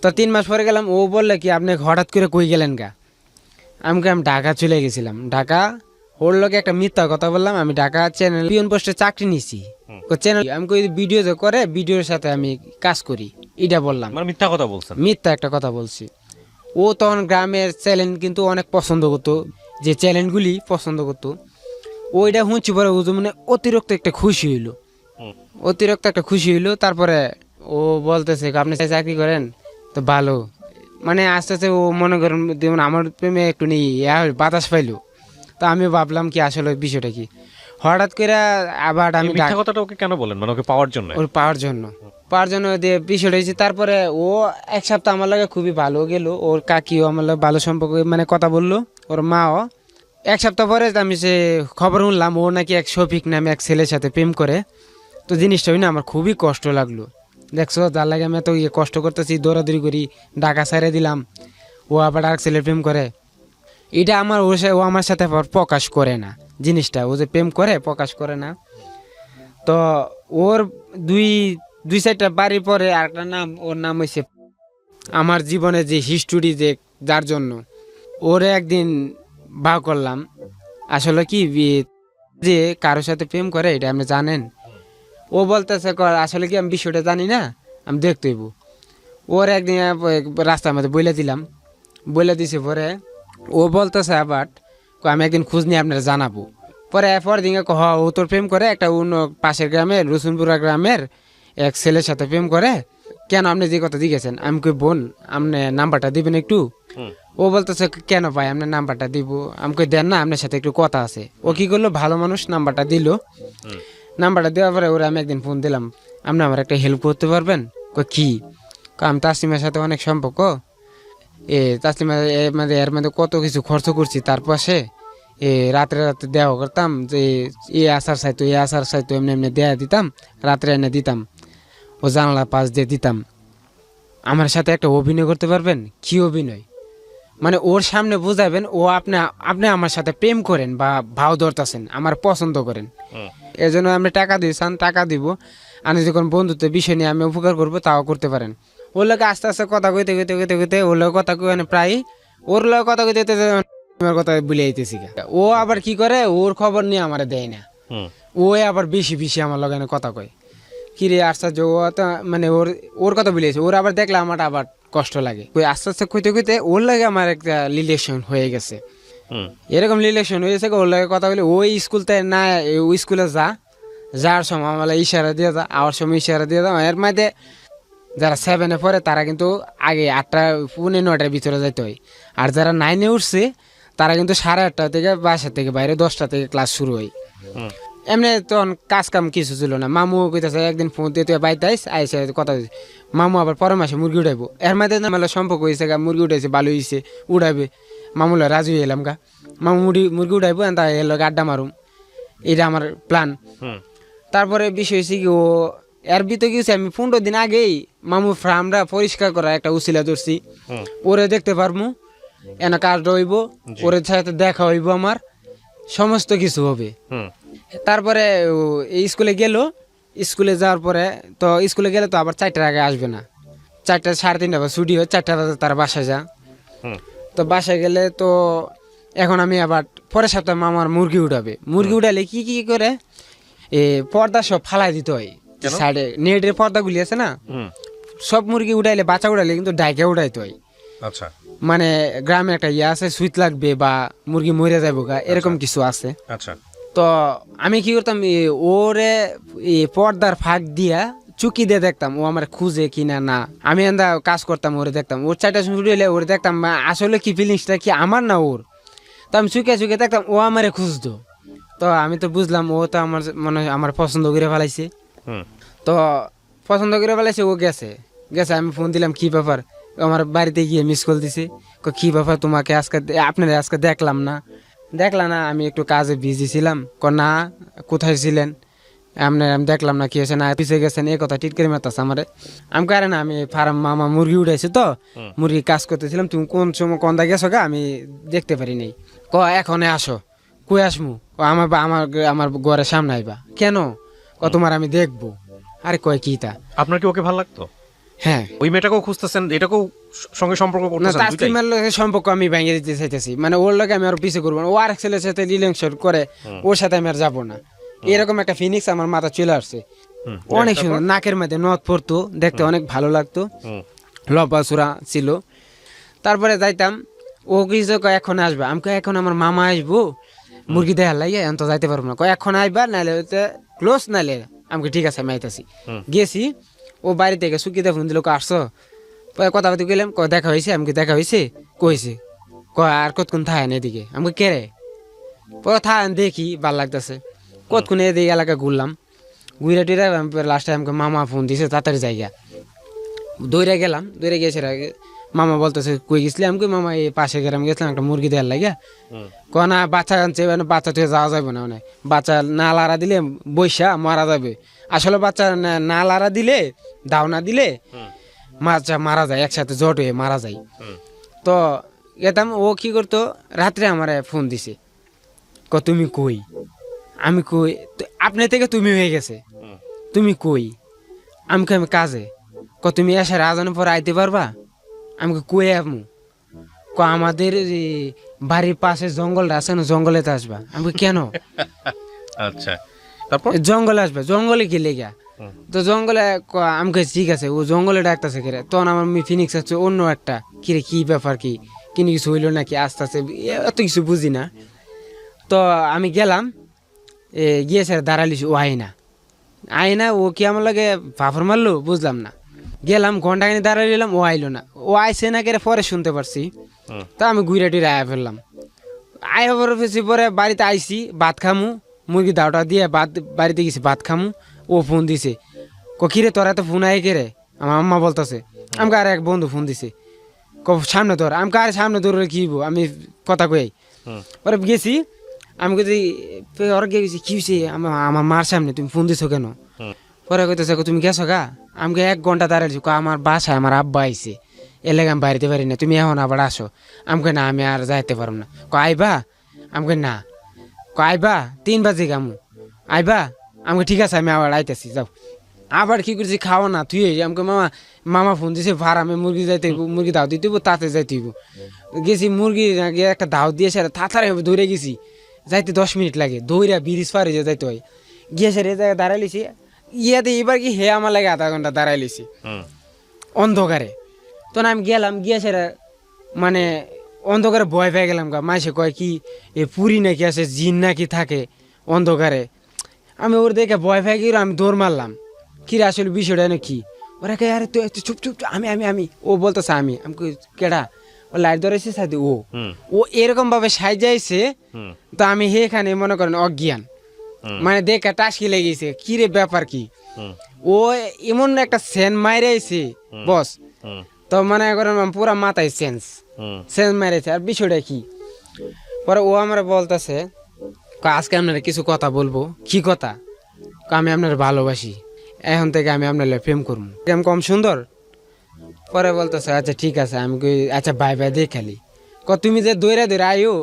তো 3 মাস পরে গেলাম, ও বললে কি আপনি হঠাৎ করে কই গেলেন গা। আমি ঢাকা চলে গেছিলাম, ঢাকা। ওর লোকে একটা মিথ্যা কথা বললাম, আমি ঢাকা চ্যানেল পিয়ন পোস্টে চাকরি নিছি। ও চ্যানেল আমি কই ভিডিও যে করে ভিডিওর সাথে আমি কাজ করি, এটা বললাম। মানে মিথ্যা কথা বলছেন? মিথ্যা একটা কথা বলছি। ও তখন গ্রামের চ্যানেল কিন্তু অনেক পছন্দ করতো, যে চ্যানেলগুলি পছন্দ করতো। ওইটা শুনছি পরে ও মানে অতিরিক্ত একটা খুশি হইলো, অতিরিক্ত একটা খুশি হইলো। তারপরে ও বলতেছে আপনি চাকরি করেন তো ভালো, মানে আস্তে আস্তে ও মনে করেন যেমন আমার প্রেমে একটু নেই বাতাস পাইলো। তো আমি ভাবলাম কি আসলে বিষয়টা কি। হঠাৎ করে আবার আমি মিথ্যা কথাটা ওকে কেন বলেন, মানে ওকে পাওয়ার জন্য? ওর পাওয়ার জন্য দিয়ে বিষয়টা হয়েছে। তারপরে ও 1 সপ্তাহ আমার লাগে খুবই ভালো গেল, ওর কাকিও আমার লাগে ভালো সম্পর্ক মানে কথা বললো, ওর মাও। 1 সপ্তাহ পরে আমি সে খবর শুনলাম ও নাকি এক শফিক নামে এক ছেলের সাথে প্রেম করে। তো জিনিসটা না আমার খুবই কষ্ট লাগলো। দেখছো যার লাগে আমি এত কষ্ট করতেছি, দৌড়াদৌড়ি করি, ঢাকা ছেড়ে দিলাম, ও আবার আর ছেলে প্রেম করে। এটা আমার ও আমার সাথে প্রকাশ করে না জিনিসটা, ও যে প্রেম করে প্রকাশ করে না। তো ওর দুই 4টা বাড়ির পরে আরেকটা নাম, ওর নাম হয়েছে আমার জীবনে যে হিস্টোরি যে যার জন্য ওরে একদিন ভাও করলাম। আসলে কি যে কারোর সাথে প্রেম করে এটা আপনি জানেন? ও বলতেছে আসলে কি আমি বিষয়টা জানি না, আমি দেখতেইব। ওর একদিন রাস্তার মধ্যে বইলে দিছে পরে ও বলতেছে আবার আমি একদিন খোঁজ নিয়ে আপনারা জানাবো। পরে দিকে ও তোর প্রেম করে একটা অন্য পাশের গ্রামের রসুনপুরা গ্রামের এক ছেলের সাথে প্রেম করে, কেন আপনি যে কথা জিজ্ঞেসেন? আমি কই বোন আপনি নাম্বারটা দিবেন একটু। ও বলতেছে কেন ভাই আপনার নাম্বারটা দিব? আমি কই দেন না, আপনার সাথে একটু কথা আছে। ও কি করলো, ভালো মানুষ, নাম্বারটা দিল। নাম্বারটা দেওয়ার পরে ওরা আমি একদিন ফোন দিলাম, আপনি আমার একটা হেল্প করতে পারবেন? কি? আমি তাসলিমার সাথে অনেক সম্পর্ক, তাসলিমা মানে এর মধ্যে কত কিছু খরচ করছি তার পাশে, রাত্রে দেওয়া করতাম, যে আচার চাইতো এমনি এমনি দেয়া দিতাম, রাত্রে এনে দিতাম, ও জানালা পাশ দিয়ে দিতাম। আমার সাথে একটা অভিনয় করতে পারবেন? কি অভিনয়? মানে ওর সামনে বুঝাবেন ও আপনি আমার সাথে প্রেম করেন বা ভাও ধরতেছেন, আমার পছন্দ করেন, এজন্য আপনি টাকা দিয়েছেন, টাকা দিব, আমি যখন বন্ধুত্বের বিষয় নিয়ে আমি উপকার করবো তাও করতে পারেন। ওর লোক আস্তে আস্তে কথা কইতে ওর লোক কথা কই প্রায় ওর লোক কথা কইতে কথা ভুলে আইতেছি। ও আবার কি করে, ওর খবর নিয়ে আমার দেয় না, ওই আবার বেশি বেশি আমার লগানে কথা কয় কিরে আশ্চর্য, ও তো মানে ওর কথা বলেছে, ওর আবার দেখলে আমার আবার কষ্ট লাগে। ওই আস্তে আস্তে কইতে কইতে ওর লাগে আমার একটা রিলেশন হয়ে গেছে। এরকম রিলেশন হয়েছে ওর লাগে কথা বলে, ওই স্কুলতে না ওই স্কুলে যাওয়ার সময় আমার ইশারা দিয়ে যা, আওয়ার সময় ইশারা দিয়ে দাও। এর মধ্যে যারা 7-এ পড়ে তারা কিন্তু আগে 8টা 9:30-টার ভিতরে যাইতে হয়, আর যারা 9-এ উঠছে তারা কিন্তু 8:30 থেকে বাসা থেকে বাইরে 10টা থেকে ক্লাস শুরু হয়। এমনি তখন কাজ কাম কিছু ছিল না। মামু কইতেছে একদিন ফোন দিয়ে তুই বাইতে আইসে কথা হয়েছে, মামু আবার পরের মাসে মুরগি উঠাইবো। এর মধ্যে মেলা সম্পর্ক হয়েছে গা, মুরগি উঠাইছে, ভালো হয়েছে, উঠাইবে। মামুলা রাজু এলাম গা, মামু মুরগি উঠাইবো, তা এর আড্ডা মারুম, এটা আমার প্ল্যান। তারপরে বিষয় হয়েছে কি, ও এর ভিতরে গেছে আমি 15 দিন আগেই মামু ফার্মটা পরিষ্কার করা একটা উসিলা ধরছি, ওরে দেখতে পারবো, এনে কাজটা হইব, ওর সাথে দেখা হইব, আমার সমস্ত কিছু হবে। তারপরে এই স্কুলে গেল, স্কুলে যাওয়ার পরে তো স্কুলে গেলে তো আবার 4টার আগে আসবে না, 4টা 3:30 বা ছুটি হয়, 4টা বাজে তারা বাসায় যা। তো বাসায় গেলে তো এখন আমি আবার পরের সপ্তাহে মামার মুরগি উঠাবে, মুরগি উঠালে কি কি করে পর্দা সব ফালাই দিতে হয় সাইডে, নেটের পর্দাগুলি আছে না, সব মুরগি উঠাইলে বাচ্চা উঠাইলে কিন্তু ডাইকে উঠাইতে হয়। আচ্ছা, মানে গ্রামে একটা ইয়ে আছে, সুইচ লাগবে বা মুরগি মরে যাবো গা, এরকম কিছু আছে। আচ্ছা, তো আমি কি করতাম, ওরে পর্দার ফাঁক দিয়া চুকি দিয়ে দেখতাম ও আমার খুঁজে কিনা না। আমি এন্দা কাজ করতাম, ওরে দেখতাম, ওর 4টা শুরু হলে ওরে দেখতাম আসলে কি ফিলিংসটা কি আমার না ওর। তো আমি চুকে চুকে দেখতাম ও আমারে খুঁজতো। তো আমি তো বুঝলাম ও তো আমার মানে আমার পছন্দ করে ফেলাইছে। তো পছন্দ করে ফেলাইছে, ও গেছে। আমি ফোন দিলাম, কি ব্যাপার, আমার বাড়িতে গিয়ে মিস কল দিছে, কি ব্যাপার তোমাকে আজকে আপনারা আজকে দেখলাম না। আমি একটু কাজে বিজি ছিলাম। না, কোথায় ছিলেন আমি দেখলাম না, কি হয়েছে না, পিছিয়ে গেছেন, এই কথা টিট করে মারতেছে আমারে। আমি কারে না, আমি ফার্ম মামা মুরগি উঠাইছি তো মুরগি কাজ করতেছিলাম, তুমি কোন সময় কন্দা গেছো গা আমি দেখতে পারি নাই। এখনে আসো, কই আসমু, আমার আমার ঘরের সামনে আইবা। কেন? তোমার আমি দেখবো। আরে কয় কি তা, আপনার কি ওকে ভালো লাগতো? হ্যাঁ, ওই মেয়েটাকেও খুঁজতেছেন, এটাকেও সঙ্গে সম্পর্ক করতেছেন? তাসলিমার লগে সম্পর্ক আমি ভেঙে দিতে চাইতেছি, মানে ওর লগে আমি আর পিছে করবো না। ও আর ছেলের সাথে রিলেশন করে, ওর সাথে আমি আর যাবো না, এরকম একটা ফিনিক্স আমার মাথা চলে আসছে। অনেক সুন্দর, নাকের মধ্যে নথ পড়তো, দেখতে অনেক ভালো লাগতো, লম্বা চূড়া ছিল। তারপরে যাইতাম, ও কিছু এখন আসবা, আমি এখন আমার মামা আসবো মুরগি দেখার লাগে, এখন তো যাইতে পারবো না, এখন আইবা, নাহলে ক্লোজ, নাহলে আমাকে ঠিক আছে আমি আইতাছি। গেছি, ও বাড়ি থেকে সুকিতে ফোন দিল, আসছো, কথা বলতে গেলাম, দেখা হয়েছে, আমাকে দেখা হয়েছে, কইছে, আর কতক্ষণ থাকেন এদিকে, আমাকে কেড়ে থাকেন, দেখি ভাল লাগতেছে, কতক্ষণ এদিকে এলাকা ঘুরলাম, ঘুরে টুরে লাস্টে আমাকে মামা ফোন দিছে, তাড়াতাড়ি জায়গা দৌড়ে গেলাম। দৌড়ে গেছে মামা বলতেছে, কই গেছিলি, আমি মামা এই পাশে গ্রামে গেছিলাম একটা মুরগি দেওয়ার লাগে। না বাচ্চা আনছে, মানে বাচ্চা থেকে যাওয়া যাবে না, মানে বাচ্চা না লাড়া দিলে বৈশা মারা যাবে। আসলে বাচ্চা না লাড়া দিলে, দাও না দিলে বাচ্চা মারা যায়, একসাথে জট হয়ে মারা যায়। তো গেতাম, ও কি করতো, রাত্রে আমার ফোন দিছে, তুমি কই, আমি কই, আপনি থেকে তুমি হয়ে গেছে, তুমি কই, আমি কাজে, তুমি এসার আজানের পর আইতে পারবা, আমি কই আমু, আমাদের বাড়ির পাশে জঙ্গলটা আছে না, জঙ্গলেতে আসবা। আমি কেন? আচ্ছা, তারপর জঙ্গলে আসবে, জঙ্গলে কি লেগা? তো জঙ্গলে আমি ঠিক আছে, ও জঙ্গলে ডাকতেছে কেরে, তখন আমার ফিনিক্স আছে অন্য একটা, কিরে কি ব্যাপার, কি কিনে কিছু হইলো নাকি, আস্তে আস্তে এত কিছু বুঝি না। তো আমি গেলাম, গিয়েছে দাঁড়ালিস, ও আইনা, ও কি আমার লাগে ফাফর মারলো বুঝলাম না। গেলাম ঘন্টাখানি দাঁড়াইলাম, ও আইলো না, ও আইসে না কেরে পরে শুনতে পারছি। তা আমি ঘুরে টুরে আয়া ফেললাম, আয়া পরে পরে বাড়িতে আইসি, ভাত খামু, মুরগি দাওটা দিয়ে বাড়িতে গেছি ভাত খামু। ও ফোন দিছে, কিরে তোরা তো ফোন আয় কেরে, আমার আম্মা বলতেছে। আমাকে আর এক বন্ধু ফোন দিছে, সামনে ধর, আমি আর সামনে ধরে কি আমি কথা কই। পরে গেছি, আমি ওরা গেছি, কি হয়েছে, আমার মার সামনে তুমি ফোন দিছো কেন? পরে কইতেছে, তুমি গেছো গা? আমাকে 1 ঘন্টা দাঁড়াইছি, আমার বাসায় আমার আব্বা আইছে, এলাকা আমি বাড়িতে পারি না, তুমি এখন আবার আসো। আমাকে না, আমি আর যাইতে পারব না। আইবা? আমাকে না। আইবা 3 বাজে গামু, আইবা? আমাকে ঠিক আছে, আমি আবার আইতেছি, যাও। আবার কি করছি, খাওয়া না তুই, আমাকে মামা ফোন দিছে, ফার্মে মুরগি যাইতে, মুরগি দাও দিতে তাতে যাইতে গেছি, মুরগি একটা দাও দিয়েছে, তাড়াতাড়ি দৌড়ে গেছি, যাইতে 10 মিনিট লাগে, দৌড়া ব্রিজ পারে যাইতে হয়। গিয়ে সে জায়গায় দাঁড়াই লিছি ইয়াতে এবার কি হে আমার লাগে আধা ঘন্টা দাঁড়াই লিছি অন্ধকারে। তখন আমি গেলাম গিয়ে সেরা মানে অন্ধকারে ভয় পেয়ে গেলাম গা। মাসে কয় কি এ পুরি নাকি আছে, জিন নাকি থাকে অন্ধকারে। আমি ওর দেখে ভয় পেয়ে গিয়ে আমি দৌড় মারলাম, কিরে আসলে বিষয়টা না কি। ওরা কে আরে তুই চুপ চুপ চুপ, আমি ও বলতেছে আমি কই কেডা, ও লাইট ধরেছে সাথে ও এরকম ভাবে সাইজাইছে। তো আমি এখানে মনে করেন অজ্ঞান, মানে দেখে টাসকি লেগেছে কিরে ব্যাপার কি। ও এমন একটা সেন মাইরাইছে বস, তো মনে করেন পুরা মাথায় সেন্স মাইরেছে। আর বিষয়টা কি, পরে ও আমার বলতেছে আজকে আপনারা কিছু কথা বলবো। কি কথা? আমি আপনার ভালোবাসি, এখন থেকে আমি আপনার প্রেম করবো, প্রেম কম সুন্দর। পরে বলতেছে আচ্ছা ঠিক আছে। আমি কই আচ্ছা বাই বাই দিয়ে খালি তুমি যে দৌড়া দৌড়া আইও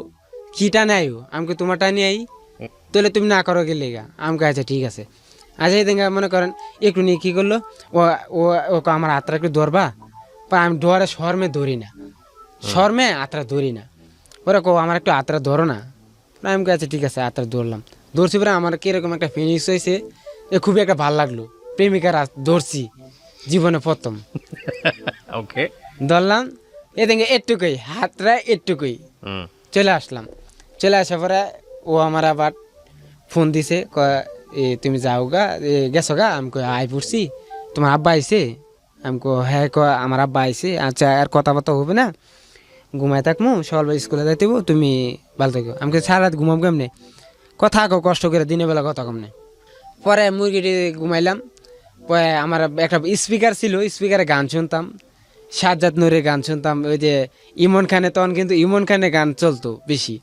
কি টানে আইও, আমি তোমার টানি আই, তাহলে তুমি না করো গেলে গা। আমাকে আচ্ছা ঠিক আছে। আচ্ছা এই দিন মনে করেন একটু নিয়ে কী করলো, ও ও ওকে আমার হাতটা একটু ধরবা। আমি ডোয়ারে শর্মে ধরি না, শর্মে আত্রা ধরি না। ওরা কো আমার একটু আত্রা ধরো না। আমি আচ্ছা ঠিক আছে আত্রা ধরলাম। ধরছি পরে আমার কিরকম একটা ফিনিক্স হয়েছে, খুবই একটা ভালো লাগলো। প্রেমিকার ধরছি জীবনে প্রথম। ওকে, ধরলাম এদিকে একটুকুই হাতটা একটুকুই চলে আসলাম। চলে আসার পরে ও আমার আবার ফোন দিছে, তুমি যাও গা, গেছো গা। আমি কই আই পড়ছি, তোমার আব্বা আইছে? আমি কো হ্যাঁ, আমার আব্বা আইছে। আচ্ছা আর কথাবার্তা হবে না, ঘুমাই থাকবো, সকালবেলা স্কুলে যাইতে তুমি ভালো থাকো। আমি সারা রাত ঘুমাবো কেমনে, কথা কো কষ্ট করে, দিনের বেলা কথা কমনে। পরে মুরগিটি ঘুমাইলাম। পরে আমার একটা স্পিকার ছিল, স্পিকারে গান শুনতাম, সাজ্জাদ নূরের গান শুনতাম। ওই যে ইমন খানে, তখন কিন্তু ইমন খানের গান চলতো বেশি।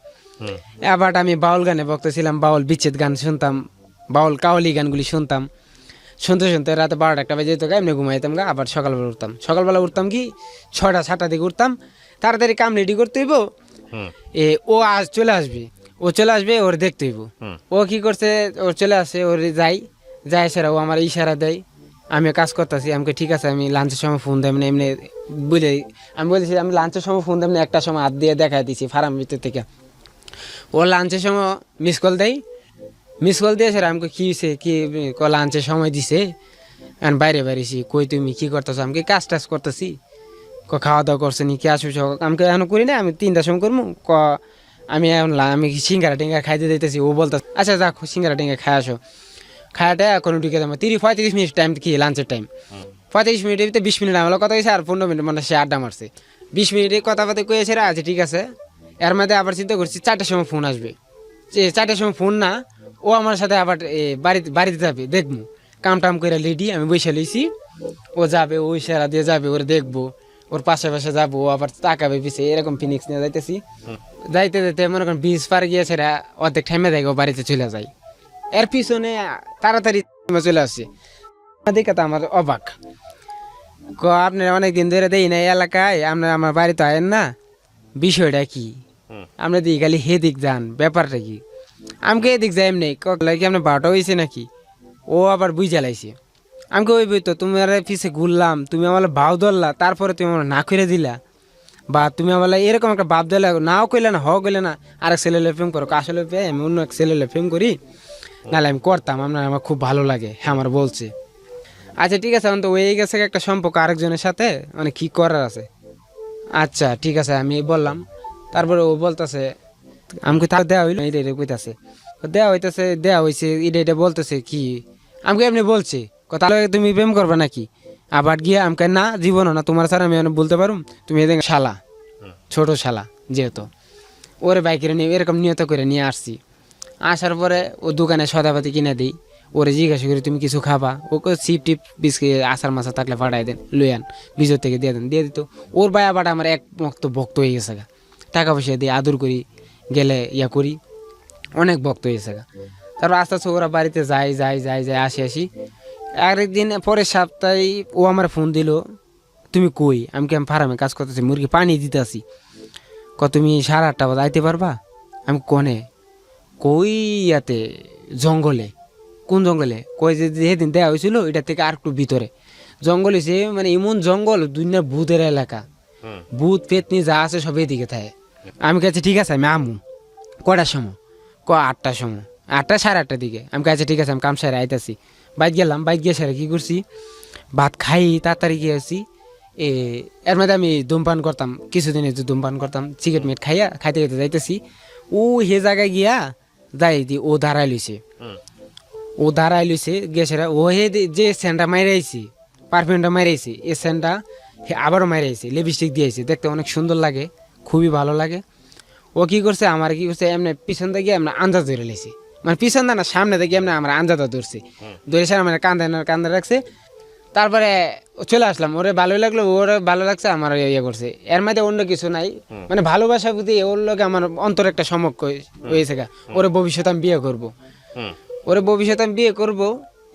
আবার আমি বাউল গানে বক্তছিলাম, বাউল বিচ্ছেদ গান শুনতাম, বাউল কাওয়ালি গানগুলি শুনতাম। শুনতে শুনতে রাতে 12টা বাজে যেত গা, এমনি ঘুমাইতাম গা। আবার সকালবেলা উঠতাম, সকালবেলা উঠতাম কি 6টা-7টার দিকে উঠতাম। তাড়াতাড়ি কাম রেডি করতে হইব, ও আজ চলে আসবে, ও চলে আসবে, ওর দেখতে হইব। ও কি করছে, ওর চলে আসে, ওর যাই সেরা ও আমার ইশারা দেয়, আমি কাজ করতেছি। আমাকে ঠিক আছে, আমি লাঞ্চের সময় ফোন দেব না, এমনি বুঝে আমি বলেছি আমি লাঞ্চের সময় ফোন দেব না, একটা সময় হাত দিয়ে দেখাই দিছি ফার্ম ভিতর থেকে। ও লাঞ্চের সময় মিস কল দেয়, মিস কল দিয়ে সেরা আমাকে কী হয়েছে, কি লাঞ্চের সময় দিছে, এখন বাইরে বাইরেছি। কই তুমি কী করতেছো? আমি কাজ টাজ করতেছি। খাওয়া দাওয়া করছে নি, কি আসবে? আমাকে এখন করি না, আমি 3টার সময় করবো। আমি এখন আমি সিঙ্গারা টিঙ্গা খাইতে দিতেছি। ও বলতে আচ্ছা যাক সিঙ্গারা টিঙ্গা খাই আসো। খায়াটা এখন ঢুকে যাবো 35 মিনিট টাইম, কি লাঞ্চের টাইম 35 মিনিটের ভিতরে 20 মিনিট আমার কথা হয়েছে, আর 15 মিনিট মানে সে আড্ডা মারছে। 20 মিনিটে কথা বার্তা কয়েছে, আচ্ছা ঠিক আছে। এর মধ্যে আবার চিন্তা করছি 4টার সময় ফোন আসবে। 4টার সময় ফোন না, ও আমার সাথে আবার বাড়িতে যাবে, দেখবো কাম টাম করে রেডি আমি বসে লইছি। ও যাবে, ও ইশারা দিয়ে যাবে, ওর দেখবো, ওর পাশে পাশে যাবো, ও আবার তাকাবে পিছে, এরকম ফিনিক্স নিয়ে যাইতেছি। যাইতে যাইতে মনে করেন 20 পার গিয়েছে, অর্ধেক টাইমে দেয় ও বাড়িতে চলে যায়। এর পিছনে তাড়াতাড়ি চলে আসছে। দেখে তো আমার অবাক, আপনার অনেকদিন ধরে দেই না এই এলাকায়, আপনার আমার বাড়িতে আয়েন না, বিষয়টা কি? আমরা দিই খালি হেদিক যান, ব্যাপারটা কি? আমাকে এদিক যাই এমনি কি আপনার 12টা হয়েছে নাকি? ও আবার বুঝ জ্বালাইছে। আমাকে ওই বই তো তুমি আর পিছে ঘুরলাম, তুমি আমার ভাও ধরলা, তারপরে তুমি আমার না করে দিলা, বা তুমি আমার এরকম একটা ভাব দিলা, নাও কইলে না, হও কইলে না, আরেক ছেলে প্রেম করো। আসলে আমি অন্য এক ছেলে প্রেম করি, নাহলে আমি করতাম, আমার খুব ভালো লাগে। হ্যাঁ আমার বলছে আচ্ছা ঠিক আছে, এখন তো হয়ে গেছে একটা সম্পর্ক আরেকজনের সাথে, মানে কি করার আছে। আচ্ছা ঠিক আছে আমি বললাম। তারপরে ও বলতেছে আমাকে তার দেওয়া হইলো, এটা কইতাছে দেওয়া হইতেছে, দেওয়া হয়েছে, এটা বলতেছে কি আমাকে এমনি বলছে, তাহলে তুমি প্রেম করবে নাকি? আবার গিয়ে আমাকে না, জীবনও না তোমার স্যার আমি বলতে পারুম, তুমি এদের শালা, ছোট শালা যেহেতু। ওরে বাইকের নিয়ে এরকম নিয়ত করে নিয়ে আসছি। আসার পরে ও দোকানে সদাপাতি কিনে দিই, ওরে জিজ্ঞাসা করি তুমি কিছু খাবা? ওকে চিপ টিপ বিস্কিট আচার মাছা থাকলে ফাটাই দেন, লইয়ান ভিতর থেকে দিয়ে দেন, দিয়ে দিত। ওর ভাই আবার আমার এক ভক্ত হয়ে গেছে গা, টাকা পয়সা দিয়ে আদর করি, গেলে ইয়া করি, অনেক ভক্ত হয়ে গেছে গা। তারপর আস্তে আস্তে ওরা বাড়িতে যাই আসি। আরেকদিন পরের সপ্তাহে ও আমার ফোন দিল, তুমি কই? আমি ফার্মে কাজ করতেছি, মুরগি পানি দিতে আসি। তুমি 8:30 বাজে আইতে পারবা? আমি কনে কই ইয়াতে জঙ্গলে। কোন জঙ্গলে? কই যে যেদিন দেওয়া হয়েছিল এটা থেকে আর একটু ভিতরে জঙ্গল হয়েছে, মানে এমন জঙ্গল, দুনিয়ার ভূতের এলাকা, ভূত পেতনি যা আছে সব এদিকে থাকে। আমি কাছে ঠিক আছে আমি আমু। কটার সময়? 8টার সময়। 8টা 8:30টার দিকে আমি কাছে ঠিক আছে আমি কাম সারে আইতাছি বাইক গেলাম বাইক গিয়ে সারে কি করছি ভাত খাই তাড়াতাড়ি গিয়েছি এর মধ্যে আমি ধূমপান করতাম কিছুদিন ধূমপান করতাম সিগারেট মিট খাইয়া খাইতে খাইতে যাইতেছি ও হে জায়গায় গিয়া যাই দি ও দাঁড়াই লইছে ও দাঁড়াই লইছে গেছেরা ও হে যে সেন্টটা মাইরাইছি পারফিউমটা মাইরাইছি এই সেন্টটা আবারও মাইরাইছি লিপস্টিক দিয়েছি দেখতে অনেক সুন্দর লাগে খুবই ভালো লাগে ও কি করছে আমার কি করছে এমনি পিছন থেকে এমনি আন্দাজ ধরে লেছি মানে পিছন না সামনে থেকে এমনি আমার আন্দাজটা ধরছে ধরে সারা মানে কান্দে রাখছে তারপরে চলে আসলাম ওরে ভালোই লাগলো ওরে ভালো লাগছে আমার ইয়ে করছে এর মধ্যে অন্য কিছু নাই মানে ভালোবাসা প্রতি ওর লোকে আমার অন্তর একটা সমক হয়েছে গা ওরে ভবিষ্যতে আমি বিয়ে করবো ওরে ভবিষ্যতে আমি বিয়ে করবো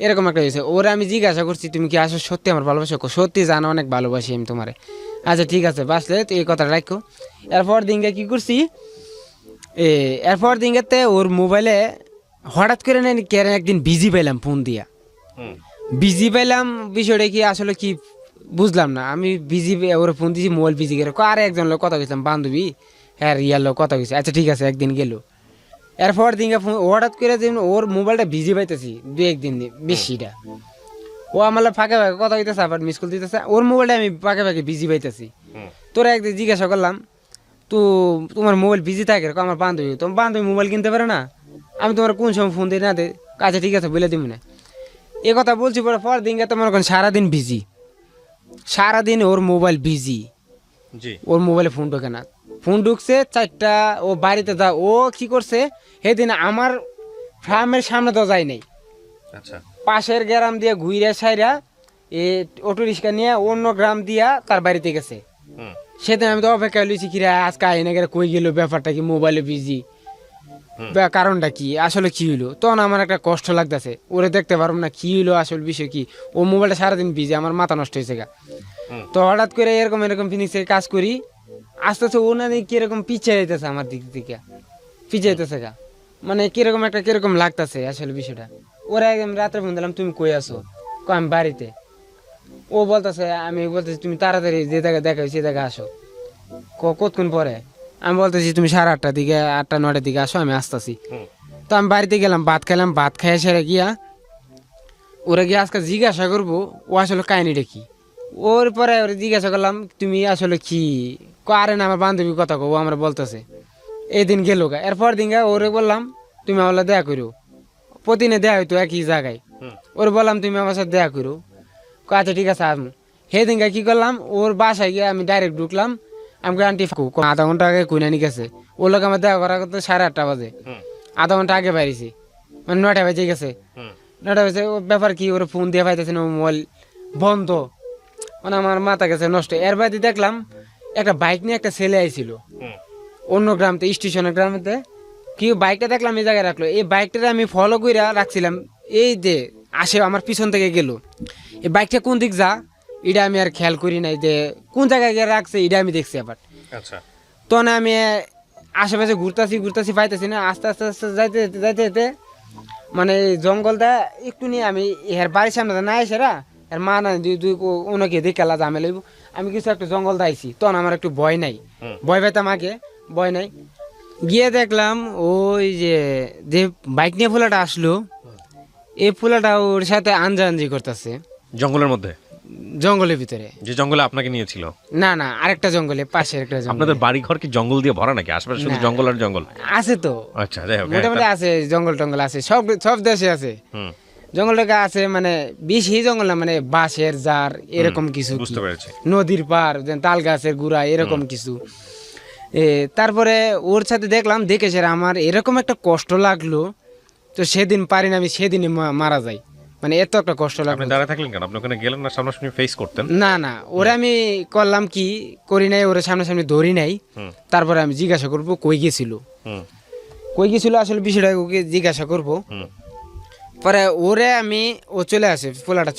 এরকম একটা হয়েছে ওরে আমি জিজ্ঞাসা করছি তুমি কি আসো সত্যি আমার ভালোবাসা সত্যি জানো অনেক ভালোবাসি আমি তোমারে আচ্ছা ঠিক আছে বাসলে তো এই কথাটা রাখো এরপর দিনকে কি করছি এরপর দিনকে ওর মোবাইলে হঠাৎ করে নেই কেন একদিন বিজি পেলাম ফোন দিয়া বিজি পেলাম বিষয়টা কি আসলে কি বুঝলাম না আমি বিজি ওর ফোন দিয়েছি মোবাইল বিজি করে আর একজন লোক কথা গেছিলাম বান্ধবী হ্যাঁ ইয়ার লোক কথা গেছে আচ্ছা ঠিক আছে একদিন গেল এরপর দিনকে হঠাৎ করে ওর মোবাইলটা বিজি পাইতেছি 2-1 দিন বেশিটা ও আমার ফাঁকে ফাঁকে কথা হইতেছে আবার মিস কল দিতেছে ওর মোবাইলটা আমি ফাঁকে ফাঁকে বিজি পাইতেছি তোরা একদিন জিজ্ঞাসা করলাম তো তোমার মোবাইল বিজি থাকে আমার বান্ধবী তোমার বান্ধবী মোবাইল কিনতে পারে না আমি তোমার কোন সময় ফোন দিই না দে আচ্ছা ঠিক আছে বলে দিব না এ কথা বলছি পর দিনকে তোমার ওখানে সারাদিন বিজি সারাদিন ওর মোবাইল বিজি ওর মোবাইলে ফোন ঢোকে না ফোন ঢুকছে 4টা ও বাড়িতে যা ও কি করছে সেদিন আমার ফার্মের সামনে তো যায় নাই আচ্ছা পাশের গ্রাম দিয়ে ঘুরে সাইরা অটো রিক্সা নিয়ে অন্য গ্রাম দিয়া তার বাড়িতে গেছে সেদিন আমি তো অপেক্ষা লইছি কিরা আজকে আইনে গেলে কই গেল ব্যাপারটা কি মোবাইলে বিজি কারণটা কি আসলে কি হইলো তখন আমার একটা কষ্ট লাগতেছে ওরে দেখতে পারবো না কি হইলো আসল বিষয় কি ও মোবাইলটা সারাদিন বিজি আমার মাথা নষ্ট হয়েছে গা তো হঠাৎ করে এরকম ফিনিক্সে কাজ করি আস্তে আস্তে ও না কিরকম পিছিয়ে যেতেছে আমার দিক থেকে পিছিয়ে যেতেছে গা মানে কিরকম লাগতেছে আসলে বিষয়টা ওরা একদম রাত্রে ফোন দিলাম তুমি কই আসো আমি বাড়িতে ও বলতেছে আমি বলতেছি তুমি তাড়াতাড়ি যে জায়গায় দেখা সে জায়গায় আসো কতক্ষণ পরে আমি বলতেছি তুমি 8:30টার দিকে 8টা-9টার দিকে আসো আমি আসতেছি তো আমি বাড়িতে গেলাম ভাত খাইলাম ভাত খাই সেরে গিয়া ওরা গিয়ে আজকে জিজ্ঞাসা করবো ও আসলে কাহিনিটা কি ওর পরে ওরা জিজ্ঞাসা করলাম তুমি আসলে কি আরে না আমার বান্ধবীর কথা কো আমরা বলতেছে এই দিন গেল গা এরপর দিন গা ওরে বললাম তুমি আমার দেখা করো প্রতিদিনে দেয়া হইতো একই জায়গায় ওরে বললাম তুমি আমার সাথে দেখা করো আচ্ছা ঠিক আছে আসবো সেদিন গা কি করলাম ওর বাসায় গিয়ে আমি ডাইরেক্ট ঢুকলাম আমাকে আন্টি আধা ঘন্টা আগে কুইনা নিয়ে গেছে ওর লোক আমার দেখা করা করতে 8:30 বাজে আধা ঘন্টা আগে বাইরেছি মানে 9টা বাজে গেছে 9টা বাজে ও ব্যাপার কি ওর ফোন দিয়ে পাইতেছে না মোবাইল বন্ধ মানে আমার মাথা গেছে নষ্ট এর বাদে দেখলাম একটা বাইক নিয়ে একটা ছেলে আইছিল অন্য গ্রামতে স্টেশনের গ্রামেতে কি বাইকটা দেখলাম এই জায়গায় রাখলো এই বাইকটা আমি ফলো করে রাখছিলাম এই যে আসে আমার পিছন থেকে গেল এই বাইকটা কোন দিক যা এটা আমি আর খেয়াল করি নাই যে কোন জায়গায় গিয়ে রাখছে এটা আমি দেখছি আবার আচ্ছা তখন আমি আশেপাশে ঘুরতাছি পাইতেছি না আস্তে আস্তে আস্তে যাইতে মানে জঙ্গলটা একটু নিয়ে আমি এর বাড়ির সামনে না এসেরা এর মা না দুই ওনাকে দেখালা জামে লইব আমি কিছু একটু জঙ্গল দাইছি তখন আমার একটু ভয় নাই ভয় পাইতাম আগে ভয় নাই গিয়ে দেখলাম ওই যে বাইক নিয়ে ফুলাটা আসলো এই ফুলাটা ওর সাথে আনজানজি করতেছে জঙ্গলের মধ্যে জঙ্গলের ভিতরে যে জঙ্গলে আপনাকে নিয়েছিল না আরেকটা জঙ্গলে পাশে একটা জঙ্গল আপনাদের বাড়ি ঘর কি জঙ্গল দিয়ে ভরা নাকি আশেপাশে শুধু জঙ্গল আর জঙ্গল আছে তো আচ্ছা যাই হোক মোটামুটি আছে জঙ্গল আছে সব দেশে আছে জঙ্গলটা আছে মানে বেশি জঙ্গল না মানে বাঁশের জার এরকম কিছু বুঝতে পেরেছি নদীর পার তাল গাছের গুড়া এরকম কিছু তারপরে ওর সাথে দেখলাম দেখে আমার এরকম একটা কষ্ট লাগলো তো সেদিন পারি না আমি সেদিনই মারা যাই মানে এত একটা কষ্ট লাগলো আপনি দাঁড়ায় থাকলেন কেন আপনি ওখানে গেলেন না সামনাসামনি ফেস করতেন না ওরে আমি করলাম কি করি নাই ওরে সামনাসামনি ধরি নাই তারপরে আমি জিজ্ঞাসা করবো কই গেছিল আসলে বিষয়টা ওকে জিজ্ঞাসা করবো পরে ওরে ও চলে আসে ফুলাটা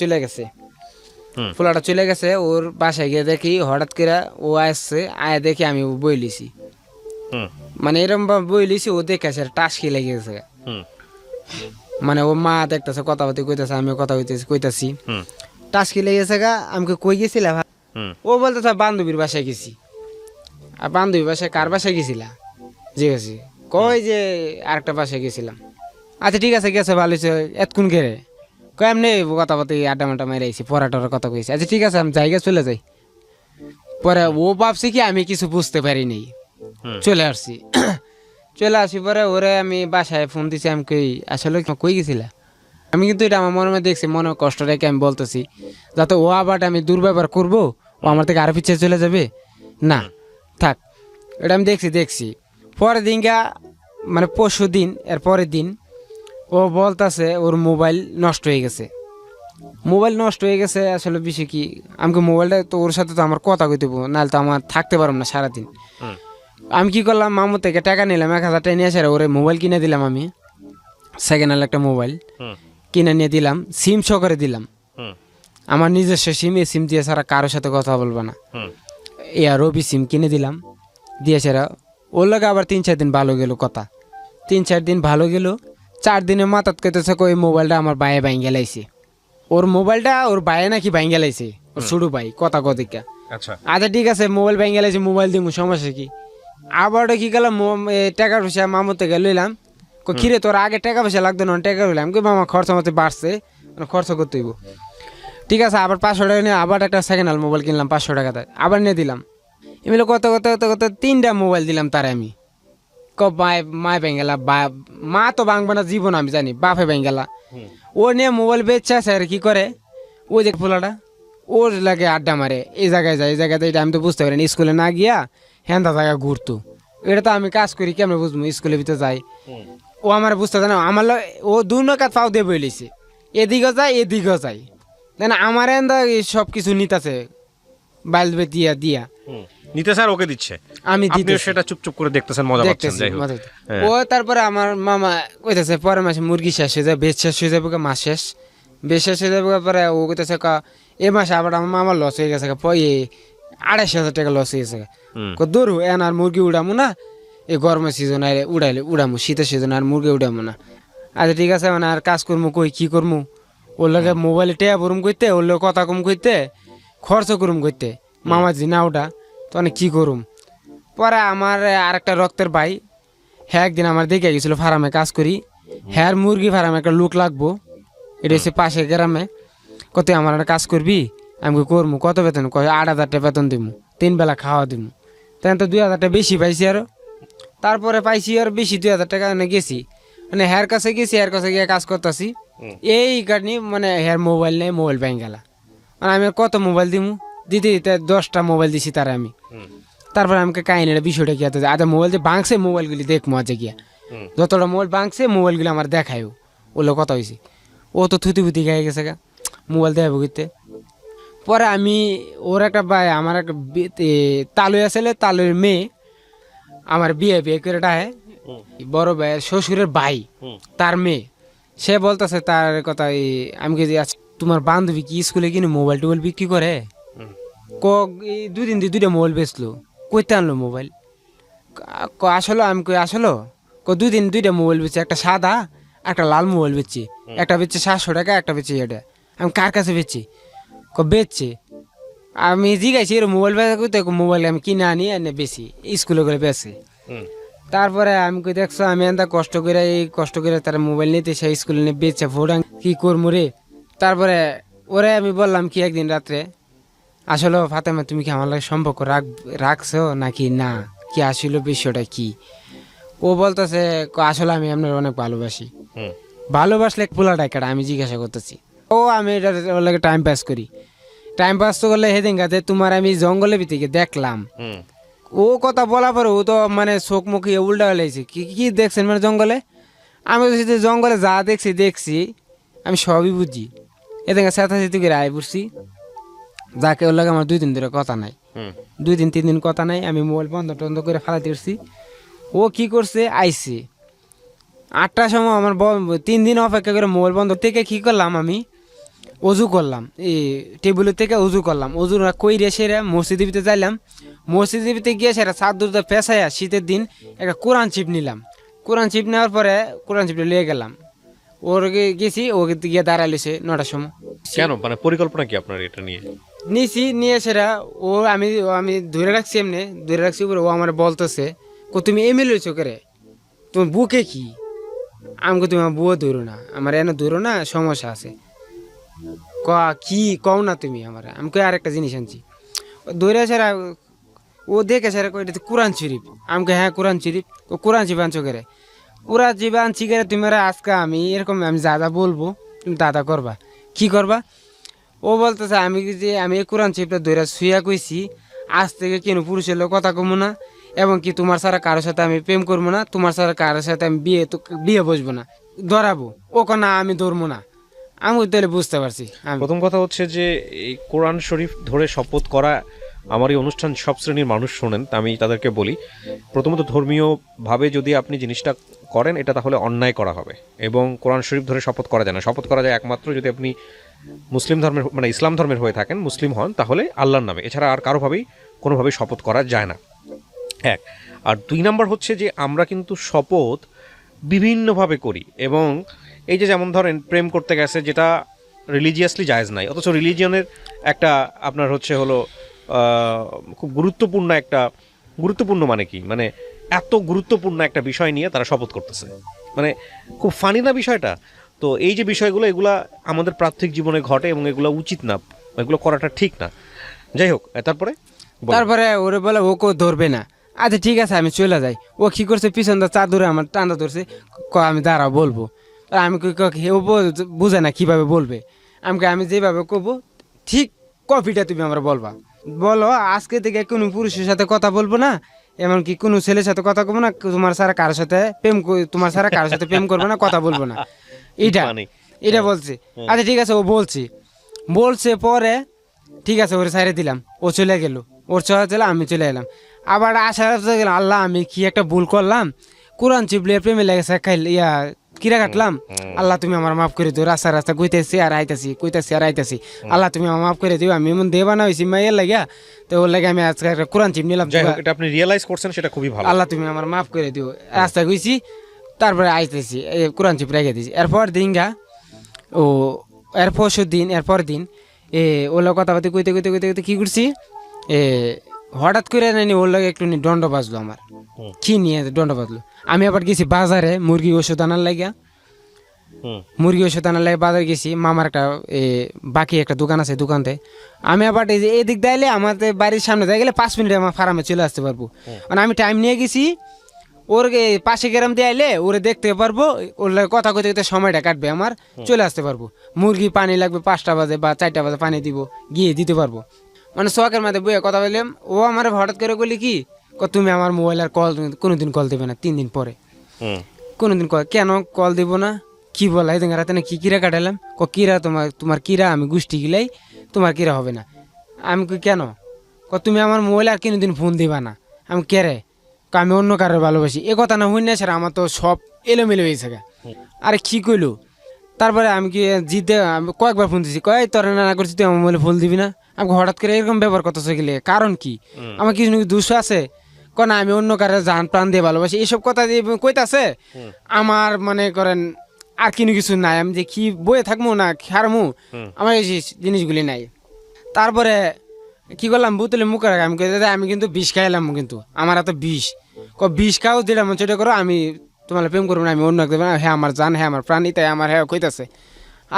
চলে গেছে ওর বাসায় গিয়ে দেখি হঠাৎ করে ও আসছে আয় দেখি আমি বই লিছি মানে এরকম বই লিছি ও দেখে আসে টাস খেলে গেছে মানে ও মা দেখতেছে কথা বলতে কইতেছে আমিও কথা কইতাছি টাস খেলে গেছে গা আমাকে কই গেছিলাম ও বলতেছে বান্ধবীর বাসায় গেছি আর বান্ধবীর বাসায় কার বাসায় গেছিলা জিজ্ঞাসি কই যে আরেকটা বাসায় গেছিলাম আচ্ছা ঠিক আছে গেছে ভালো হয়েছে এতক্ষণ গেলে কয় এমনি কথা বলতে আড্ডা মাড্ডা মেরে আইছি পড়াটার কথা কইছি আচ্ছা ঠিক আছে আমি জায়গা চলে যাই পরে ও ভাবছে কি আমি কিছু বুঝতে পারিনি চলে আসছি চলে আসি পরে ওরে আমি বাসায় ফোন দিছি আমি কই আসলে কই গেছিলা আমি কিন্তু এটা আমার মনে দেখছি মনে কষ্ট রেখে আমি বলতেছি যাতে ও আবার আমি দুর্ব্যবহার করবো ও আমার থেকে আরো পিছিয়ে চলে যাবে না থাক এটা আমি দেখছি পরের দিনকা মানে পরশু দিন এর পরের দিন ও বলতেছে ওর মোবাইল নষ্ট হয়ে গেছে আসলে বিষয় কি আমাকে মোবাইলটা তো ওর সাথে তো আমার কথা কইতে হইবো, নাহলে তো আমার থাকতে পারবো না সারাদিন। আমি কি করলাম মামু থেকে টাকা নিলাম 1,000 টাকা নিয়ে এসে ওরে মোবাইল কিনে দিলাম আমি সেকেন্ড হ্যান্ড একটা মোবাইল কিনে নিয়ে দিলাম সিম সহকারে দিলাম আমার নিজস্ব সিম এই সিম দিয়ে ছাড়া কারোর সাথে কথা বলবো না রবি সিম কিনে দিলাম দিয়ে সেরা ওর লাগে আবার 3-4 দিন ভালো গেল কথা 3-4 দিন ভালো গেল 4 দিনের মাথাত কইতেছে ওই মোবাইলটা আমার বাইয়ে ভাঙ্গে লাইছে ওর মোবাইলটা ওর বাইয়ে নাকি ভাঙ্গে লাইছে ওর ছোট ভাই কথা কদিকা আচ্ছা আচ্ছা ঠিক আছে মোবাইল ভাঙ্গে লাইছে মোবাইল দিব সমস্যা কি আবার কি গেলাম টাকা পয়সা মামুর থেকে লইলাম কিরে তোর আগে টাকা পয়সা লাগতো না টাকা লইলাম কি মামা খরচ মতো বাড়ছে খরচ করতে হইব ঠিক আছে আবার 500 টাকা নিয়ে আবার একটা সেকেন্ড হ্যান্ড মোবাইল কিনলাম 500 টাকাতে আবার নিয়ে দিলাম এমনি কত 3টা মোবাইল দিলাম তার আমি মায় বেঙ্গেলা মা তো ভাঙবে না জীবন আমি জানি বাপে বেঙ্গেলা ও নিয়ে মোবাইল বেচছে স্যার কি করে ওই যে পোলাটা ওর লাগে আড্ডা মারে এই জায়গায় যায় এই জায়গাতে এটা আমি তো বুঝতে পারি স্কুলে না গিয়া হ্যান্ডা জায়গা ঘুরতো এটা তো আমি কাজ করি কেমন বুঝবো স্কুলের ভিতরে যাই ও আমার বুঝতে জানো আমার ও 2 নকাত পাও দিয়ে বইলেছে এদিকে যায় না আমার এন্দা সব কিছু নিতেছে বাইল দিয়া নিতে স্যার ওকে দিচ্ছে আমি আপনি সেটা চুপচুপ করে দেখতেছেন মজা পাচ্ছেন যাই হোক ও তারপরে আমার মামা কইতেছে পরের মাসে মুরগি শেষ হয়ে যাবে বেচ শেষ হয়ে যাবে মাস শেষ বেশ শেষ হয়ে যাবে পরে ও কইতেছে এ মাসে আবার আমার মামার লস হয়ে গেছে 2,500 টাকা লস হয়ে গেছে দৌড়ু এন আর মুরগি উড়ামু না এই গরমের সিজন আইলে উড়ামু শীতের সিজন আর মুরগি উড়ামু না আচ্ছা ঠিক আছে মানে আর কাজ করবো কি করবো ওর লাগে মোবাইলে টেয়া বরুম করতে ওর লোক কথা কম করতে খরচ করুম করতে মামা জি না ওটা তো অনেক কী করুম পরে আমার আর একটা রক্তের ভাই হ্যাঁ একদিন আমার দেখে গেছিলো ফার্মে কাজ করি হ্যাঁ মুরগি ফার্মে একটা লোক লাগবো এটা হচ্ছে পাশে গ্রামে কত আমার একটা কাজ করবি আমি করবো কত বেতন 8,000 টাকা বেতন দিব 3 বেলা খাওয়া দিব তখন তো 2,000 টাকা বেশি পাইছি আরো তারপরে পাইছি আর বেশি 2,000 টাকা গেছি মানে হ্যার কাছে গেছি হ্যার কাছে গিয়ে কাজ করতেছি এই কারণে মানে হ্যার মোবাইল নেই মোবাইল ব্যাঙ্ক গেলা মানে আমি কত মোবাইল দিব দিতে 10টা মোবাইল দিছি তার আমি তারপরে আমাকে কাহিনীটা বিষয়টা কি আছে আচ্ছা মোবাইল যে ভাঙছে মোবাইলগুলি দেখবো আজকে গিয়া যতটা মোবাইল ভাঙছে মোবাইলগুলি আমার দেখায় ওগুলো কথা হয়েছে ও তো থুতি গায়ে গেছে গা মোবাইল দেখাবো করতে পরে আমি ওর একটা ভাই আমার একটা তালুই আসলে তালুর মেয়ে আমার বিয়ে করে ডাহে বড় ভাই শ্বশুরের ভাই তার মেয়ে সে বলতেছে তার কথা আমি কি তোমার বান্ধবী কি স্কুলে কিনে মোবাইল টোবাইল বিক্রি করে এই 2 দিন 2টা মোবাইল বেচলো কইতে আনলো মোবাইল আসলো আমি কই আসলো 2 দিন 2টা মোবাইল বেচছে একটা সাদা একটা লাল মোবাইল বেচছি একটা বেচছে 700 টাকা একটা বেচছে এটা আমি কার কাছে বেচছি বেচছে আমি জিগাইছি এর মোবাইল বেচা মোবাইল আমি কিনে আনি এনে বেশি স্কুলে করে বেচে তারপরে আমি কই দেখছো আমি এত কষ্ট করে তার মোবাইল নিতে সেই স্কুলে নিয়ে বেচছে ভোটাং কি করবো রে তারপরে ওরে আমি বললাম কি একদিন রাত্রে আসলে ফাতেমা তুমি কি আমার লাগে সম্পর্ক রাখছো নাকি না কি আসলে বিষয়টা কি ও বলতেছে আসলে আমি আপনার অনেক ভালোবাসলে পোলা ডাকাটা আমি জিজ্ঞাসা করতেছি ও আমি এটা ওর লাগে টাইম পাস করি টাইম পাস তো করলে হেদিন গাতে তোমার আমি জঙ্গলের ভিতরে দেখলাম ও কথা বলা পরে ও তো মানে চোখ মুখে উল্টা হয়েছে কি দেখছেন মানে জঙ্গলে আমি জঙ্গলে যা দেখছি আমি সবই বুঝি এদিন চেঁচাচেঁচি করে আয় বুঝছি যাকে ওর লাগে আমার 2 দিন ধরে কথা নাই 2-3 দিন কথা নাই আমি মোবাইল বন্ধ করে ফেলাতে উঠছি ও কি করছে আইসে 8টার সময় আমার 3 দিন অপেক্ষা করে মোবাইল বন্ধ থেকে কি করলাম আমি অজু করলাম এই টেবিলের থেকে অজু করলাম অজু কইরে সেরে মসজিদের ভিতরে যাইলাম মসজিদের ভিতরে গিয়ে সেরা সাত দূরতে পেঁচাইয়া শীতের দিন একটা কোরআন চিপ নিলাম কোরআন চিপ নেওয়ার পরে কোরআন চিপটা লিয়ে গেলাম ওর গেছি ও গিয়ে দাঁড়াইছে 9টার সময় কেন মানে পরিকল্পনা কি আপনার এটা নিয়ে সেরা ও আমি ধরে রাখছি ও আমার বলতেছে তুমি এমএলএ হয়েছো করে তোমার বুকে কি আমাকে তুমি আমার বুয়ো ধরো না, আমার এনে ধরো না, সমস্যা আছে। কি কও না তুমি আমার, আমাকে আর একটা জিনিস আনছি। ধরে সারা ও দেখে সারা কই এটা তো কোরআন শরীফ। আমাকে হ্যাঁ কোরআন শরীফ। কোরআন শরীফ আনছো করে, কোরআন শরীফ আনছি করে তুমি আজকে আমি এরকম আমি যা যা বলবো তুমি দাদা করবা, কি করবা? ও বলতেছে আমি যে আমি এই কোরআন শরীফটা ধরে শুয়া কইছি আজ থেকে কেন পুরুষের লোক কথা কমো না, এবং কি তোমার ছাড়া কারোর সাথে আমি প্রেম করবো না, তোমার ছাড়া কারোর সাথে আমি বিয়ে বসবো না, ধরাবো। ও না আমি ধরবো না। আমি তাহলে বুঝতে পারছি। প্রথম কথা হচ্ছে যে এই কোরআন শরীফ ধরে শপথ করা, আমার এই অনুষ্ঠান সব শ্রেণীর মানুষ শোনেন, আমি তাদেরকে বলি প্রথমত ধর্মীয়ভাবে যদি আপনি জিনিসটা করেন এটা তাহলে অন্যায় করা হবে, এবং কোরআন শরীফ ধরে শপথ করা যায় না। শপথ করা যায় একমাত্র যদি আপনি মুসলিম ধর্মের মানে ইসলাম ধর্মের হয়ে থাকেন, মুসলিম হন, তাহলে আল্লাহর নামে, এছাড়া আর কারোভাবেই কোনোভাবেই শপথ করা যায় না। এক আর 2 নাম্বার হচ্ছে যে আমরা কিন্তু শপথ বিভিন্নভাবে করি, এবং এই যে যেমন ধরেন প্রেম করতে গেছে যেটা রিলিজিয়াসলি জায়েজ নাই, অথচ রিলিজিয়নের একটা আপনার হচ্ছে হলো খুব গুরুত্বপূর্ণ মানে কি, মানে এত গুরুত্বপূর্ণ একটা বিষয় নিয়ে তারা শপথ করতেছে, মানে খুব ফানি না বিষয়টা? তো এই যে বিষয়গুলো এগুলা আমাদের প্রাত্যহিক জীবনে ঘটে এবং এগুলো উচিত না, এগুলো করাটা ঠিক না। যাই হোক, তারপরে ওরে বলে ও কেউ ধরবে না। আচ্ছা ঠিক আছে আমি চলে যাই। ও কি করছে পিছন দা চাদরে আমার টান্দা ধরছে, আমি দাঁড়াও বলবো। আমি ও বুঝে না কিভাবে বলবে। আমি যেভাবে করবো ঠিক কপিটা তুমি আমার বলবা, বলো আজকে থেকে কোনো পুরুষের সাথে কথা বলবো না, এমনকি কোনো ছেলের সাথে কথা বলবো না, তোমার ছাড়া কারোর সাথে প্রেম করবো না, কথা বলবো না। এটা বলছে। আচ্ছা ঠিক আছে ও বলছে পরে ঠিক আছে ওরে সাইরে দিলাম, ও চলে গেল, ওর চলে গেল, আমি চলে এলাম। আবার আশা গেলাম আল্লাহ আমি কি একটা ভুল করলাম, কোরআন চিপলে প্রেমে লেগেছে কিরা কাটলাম, আল্লাহ তুমি আমার মাফ করে দিও। রাস্তা কইতেছি আর আইতাছি, আল্লাহ তুমি আমার মাফ করে দিও। আমি এমন দেবানা হয়েছি মাইয়ের লাগিয়া, তো ওর লাগে আমি আজকে একটা কোরআন চিপ নিলাম। এটা আপনি রিয়েলাইজ করছেন, সেটা খুবই ভালো। আল্লাহ তুমি আমার মাফ করে দিও, রাস্তা কইছি, তারপরে আইতেছি কোরআন চিপ রেখে দিয়েছি। এরপর দিনগা ও এরপর দিন ওলা কথাবার্তা কইতে কি করছি, হঠাৎ করে নানি ওর লাগে একটু দণ্ড বাজলো আমার। কি নিয়ে দণ্ড বাজলো? আমি আবার গেছি বাজারে মুরগি ওষুধ আনার লাগে বাজারে গেছি। মামার একটা বাকি একটা দোকান আছে, দোকানতে আমি আবার এই যে এদিক দাইলে আমাদের বাড়ির সামনে যাই গেলে 5 মিনিটে আমার ফার্মে চলে আসতে পারবো। মানে আমি টাইম নিয়ে গেছি, ওর পাশে গ্রাম দিয়ে আইলে ওরে দেখতে পারবো, ওর লাগে কথা কইতে সময়টা কাটবে, আমার চলে আসতে পারবো। মুরগি পানি লাগবে 5টা বাজে বা 4টা বাজে পানি দিব, গিয়ে দিতে পারবো। মানে শখের মাঝে বইয়ে কথা বললাম। ও আমার হঠাৎ করে বলি কি, তুমি আমার মোবাইল আর কোনোদিন কল দেবে না 3 দিন পরে। কোনোদিন কেন কল দিব না? কি বলা এই রাতে না কি কিরা কাটালাম? কিরা তোমার কিরা আমি গোষ্ঠী গিলাই, তোমার কিরা হবে না। আমি কেন? তুমি আমার মোবাইল আর কোনোদিন ফোন দিবা না। আমি কেরে? আমি অন্য কারোর ভালোবাসি। এ কথা না হই না স্যার, আমার তো সব এলোমেলো হয়েছে। আরে কি কইলো? তারপরে আমি কি জিতে কয়েকবার ফোন দিছি, তোর না করছি তুই আমার মোবাইলে ফোন দিবি না। আমাকে হঠাৎ করে এরকম ব্যবহার করতেছে গেলে কারণ কি? আমার কিছু দোষ আছে? না আমি অন্য কারো জান প্রাণ দিয়ে ভালোবাসি, এসব কথা দিয়ে কইতাছে। আমার মনে করেন আর কিছু নাই, আমি যে কি বয়ে থাকবো না খারমু, আমার এই জিনিসগুলি নাই। তারপরে কি করলাম বুতলে মুখে রাখা, আমি আমি কিন্তু বিষ খাইলাম, কিন্তু আমার এত বিষ খাও যেটা মন সেটা করো, আমি তোমার প্রেম করবো না, আমি অন্য দেবো না। হ্যাঁ আমার জান, হ্যাঁ আমার প্রাণী, তাই আমার হ্যাঁ কইতাছে।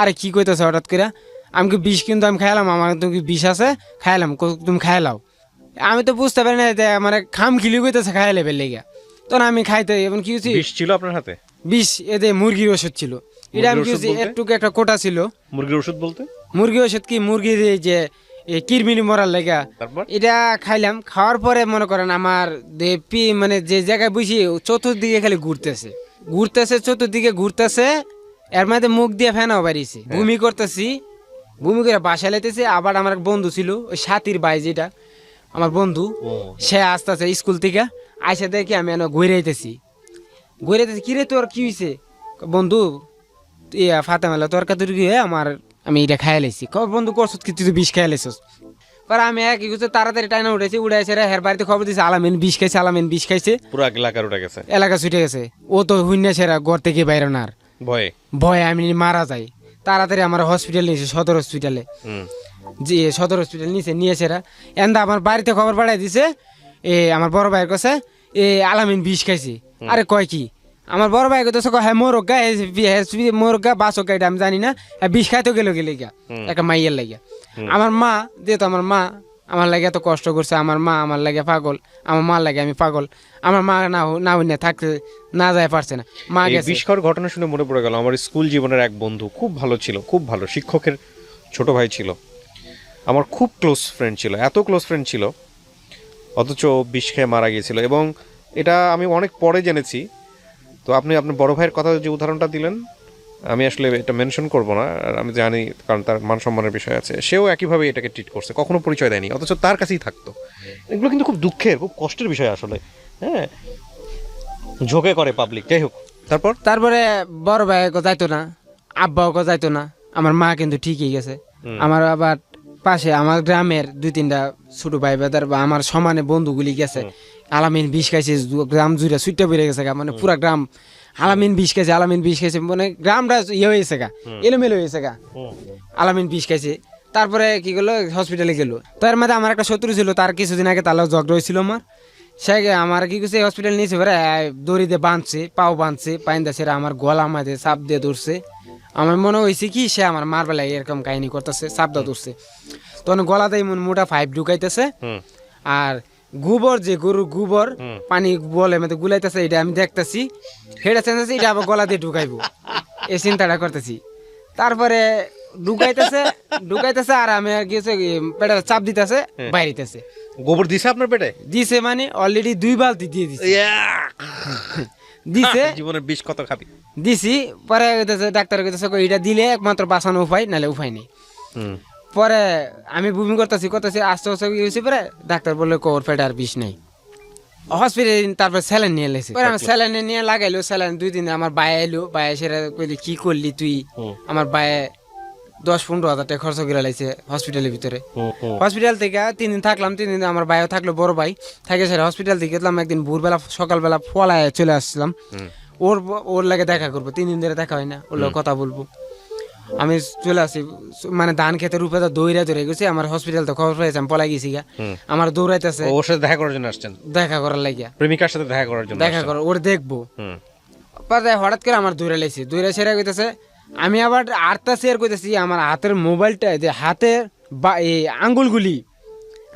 আরে কি কইতাছে হঠাৎ করে? আমি কি বিষ কিন্তু আমি খাইলাম, আমার তো কি বিষ আছে, খাইলাম, তুমি খাইলাও। আমি তো বুঝতে পারি না যে আমার খাম খিলি কইতেছে খাইলে বেলে গিয়া, তখন আমি খাইতে এবং কি বিষ ছিল আপনার হাতে? বিষ এতে মুরগির ওষুধ ছিল। এটা আমি কি একটু একটা কোটা ছিল। মুরগির ওষুধ বলতে মুরগির ওষুধ কি মুরগির যে কিরমিনি মরার লেগা, এটা খাইলাম। খাওয়ার পরে মনে করেন আমার মানে যে জায়গায় বুঝি চতুর্দিকে খালি ঘুরতেছে চতুর্দিকে ঘুরতেছে, এর মধ্যে মুখ দিয়ে ফেনাও বাড়িছে, বমি করতেছি, বমি করে বাসা লাইতেছে। আবার আমার এক বন্ধু ছিল ওই সাথীর ভাই, যেটা আমার বন্ধু, সে আস্তে আস্তে স্কুল থেকে আইসা দেখি আমি ঘুরে আইতেছি। কিরে তোর কি হয়েছে? বন্ধু ফাতেমালা তরকারি আমি এটা খাই লাইছি। বন্ধু করছত কি তুই বিষ খাই লাইছস? পরে আমি কি করছি তাড়াতাড়ি টাইনা উড়াইছে হের বাড়িতে খবর দিয়েছে আলামিন বিষ খাইছে, পুরো এলাকা ছুটে গেছে। ও তো হুইনা সেরা ঘর থেকে বাইরে না, ভয়ে আমি মারা যাই। তাড়াতাড়ি আমার হসপিটাল নিয়েছে, সদর হসপিটালে। সদর হসপিটাল নিয়ে সেরা এন্দা আমার বাড়িতে খবর পাঠাই দিছে, আমার বড় ভাইয়ের কাছে আলামিন বিষ খাইছে। আরে কয় কি? আমার বড় ভাই কইতেছে হ্যাঁ মোরগা মোরগা বাসকা এটা আমি জানি না বিষ খাইতে গেল গিয়া একটা মাইয়ের লাগিয়া। আমার মা যেহেতু আমার মা আমার লাগে এত কষ্ট করছে, আমার মা আমার লাগে পাগল, আমার মা লাগে আমি পাগল, আমার মা না হইনে থাকতে না যায় পারছে না, মা গেছে। বিস্ময়কর ঘটনা শুনে মনে পড়ে গেল আমার স্কুল জীবনের এক বন্ধু, খুব ভালো ছিল, খুব ভালো, শিক্ষকের ছোট ভাই ছিল, আমার খুব ক্লোজ ফ্রেন্ড ছিল, এত ক্লোজ ফ্রেন্ড ছিল, অথচ বিষ খেয়ে মারা গিয়েছিল। এবং এটা আমি অনেক পরে জেনেছি। তো আপনি আপনার বড় ভাইয়ের কথা যে উদাহরণটা দিলেন, আমি আসলে এটা মেনশন করব না, আর আমি জানি কারণ তার মান সম্মানের বিষয় আছে, সেও একইভাবে এটাকে ট্রিট করছে, কখনো পরিচয় দেয়নি, অথচ তার কাছেই থাকতো। এগুলো কিন্তু খুব দুঃখের, খুব কষ্টের বিষয় আসলে। হ্যাঁ, ঝোঁকে করে পাবলিক। যাই হোক, তারপরে বড় ভাই যাইতো না, আব্বাও যাইতো না, আমার মা কিন্তু ঠিকই গেছে। আমার আবার পাশে আমার গ্রামের 2-3টা ছোট ভাই বেদার বা আমার সমানে বন্ধুগুলি গেছে, আলামিন বিষ খাইছে, গ্রাম জুড়ে সুইটা বেড়ে গেছে গা, মানে পুরা গ্রাম আলামিন বিষ খাইছে, আলামিন বিষ খাইছে, মানে গ্রামটা ইয়ে হয়েছে গা, এলোমেলো হয়েছে গা, আলামিন বিষ খাইছে। তারপরে কি করলো, হসপিটালে গেল। তার মধ্যে আমার একটা শত্রু ছিল, তার কিছুদিন আগে তার ঝগড়া হয়েছিল আমার, সে আমার কি করছে হসপিটাল নিয়েছে, পরে দড়িতে বাঁধছে, পাও বাঁধছে, পাইন্দা সেরা আমার গলা মাঝে চাপ দিয়ে ধরছে। আমার মনে হয়েছে কি সে আমার মার বেলায় এরকম কাহিনী করতেছে, চাপ দিয়ে ধরছে, তখন গলাতে মোটা 5 ঢুকাইতেছে। আর গোবর, যে গরুর গোবর পানি বলে মধ্যে গুলাইতেছে, এটা আমি দেখতেছি, সেটা চেঞ্জ, এটা আবার গলা দিয়ে ঢুকাইবো, এই চিন্তাটা করতেছি। তারপরে ঢুকাইতেছে আর আমি আর গিয়েছে পেটে চাপ দিতেছে, বাইরেতেছে। গোবর দিছে আপনার পেটে? দিছে মানে অলরেডি 2 বালতি দিয়ে দিছে। দিছে, জীবনের বিষ কত খাবি। দিছি, পরে ডাক্তার কইতেছে এটা দিলে একমাত্র বাঁচানো উপায়, নাহলে উপায় নেই। পরে আমি বমি করতেছি আস্তে আস্তে হয়েছে, পরে ডাক্তার বললো ওর পেটে আর বিষ নেই। হসপিটাল তারপর স্যালাইন নিয়ে এসেছি, আমি স্যালাইন নিয়ে লাগাইলো, স্যালাইন 2 দিন। আমার বাই এলো, বাই সেটা কইলি কি করলি তুই, আমার বায়ে 10-15 হাজার টাকা খরচ করে লাইছে হসপিটালের ভিতরে। হসপিটাল থেকে 3 দিন থাকলাম, 3 দিন আমার ভাইও থাকলো, বড় ভাই থাকে সেটা। হসপিটাল থেকে গেলাম একদিন ভোরবেলা, সকালবেলা ফলায় চলে আসছিলাম, ওর লাগে দেখা করবো, 3 দিন ধরে দেখা হয় না, ওর লাগে কথা বলবো। আমি চলে আসি, মানে ধান খেতে রূপে দৌড়া ধরে গেছি, আমার হসপিটাল তো খবর পেয়েছি, আমি পলাই গেছি গা, আমার দৌড়াইতেছে। ওর সাথে দেখা করার জন্য আসছেন? দেখা করার লাগিয়া, প্রেমিকার সাথে দেখা করার জন্য, দেখা করার, ওর দেখবো। হঠাৎ করে আমার দৌড়ে লাইছি, দৌড়ে সেরা কইতেছে, আমি আবার আটটা শেয়ার করতেছি, আমার হাতের মোবাইলটা, যে হাতের এই আঙ্গুলগুলি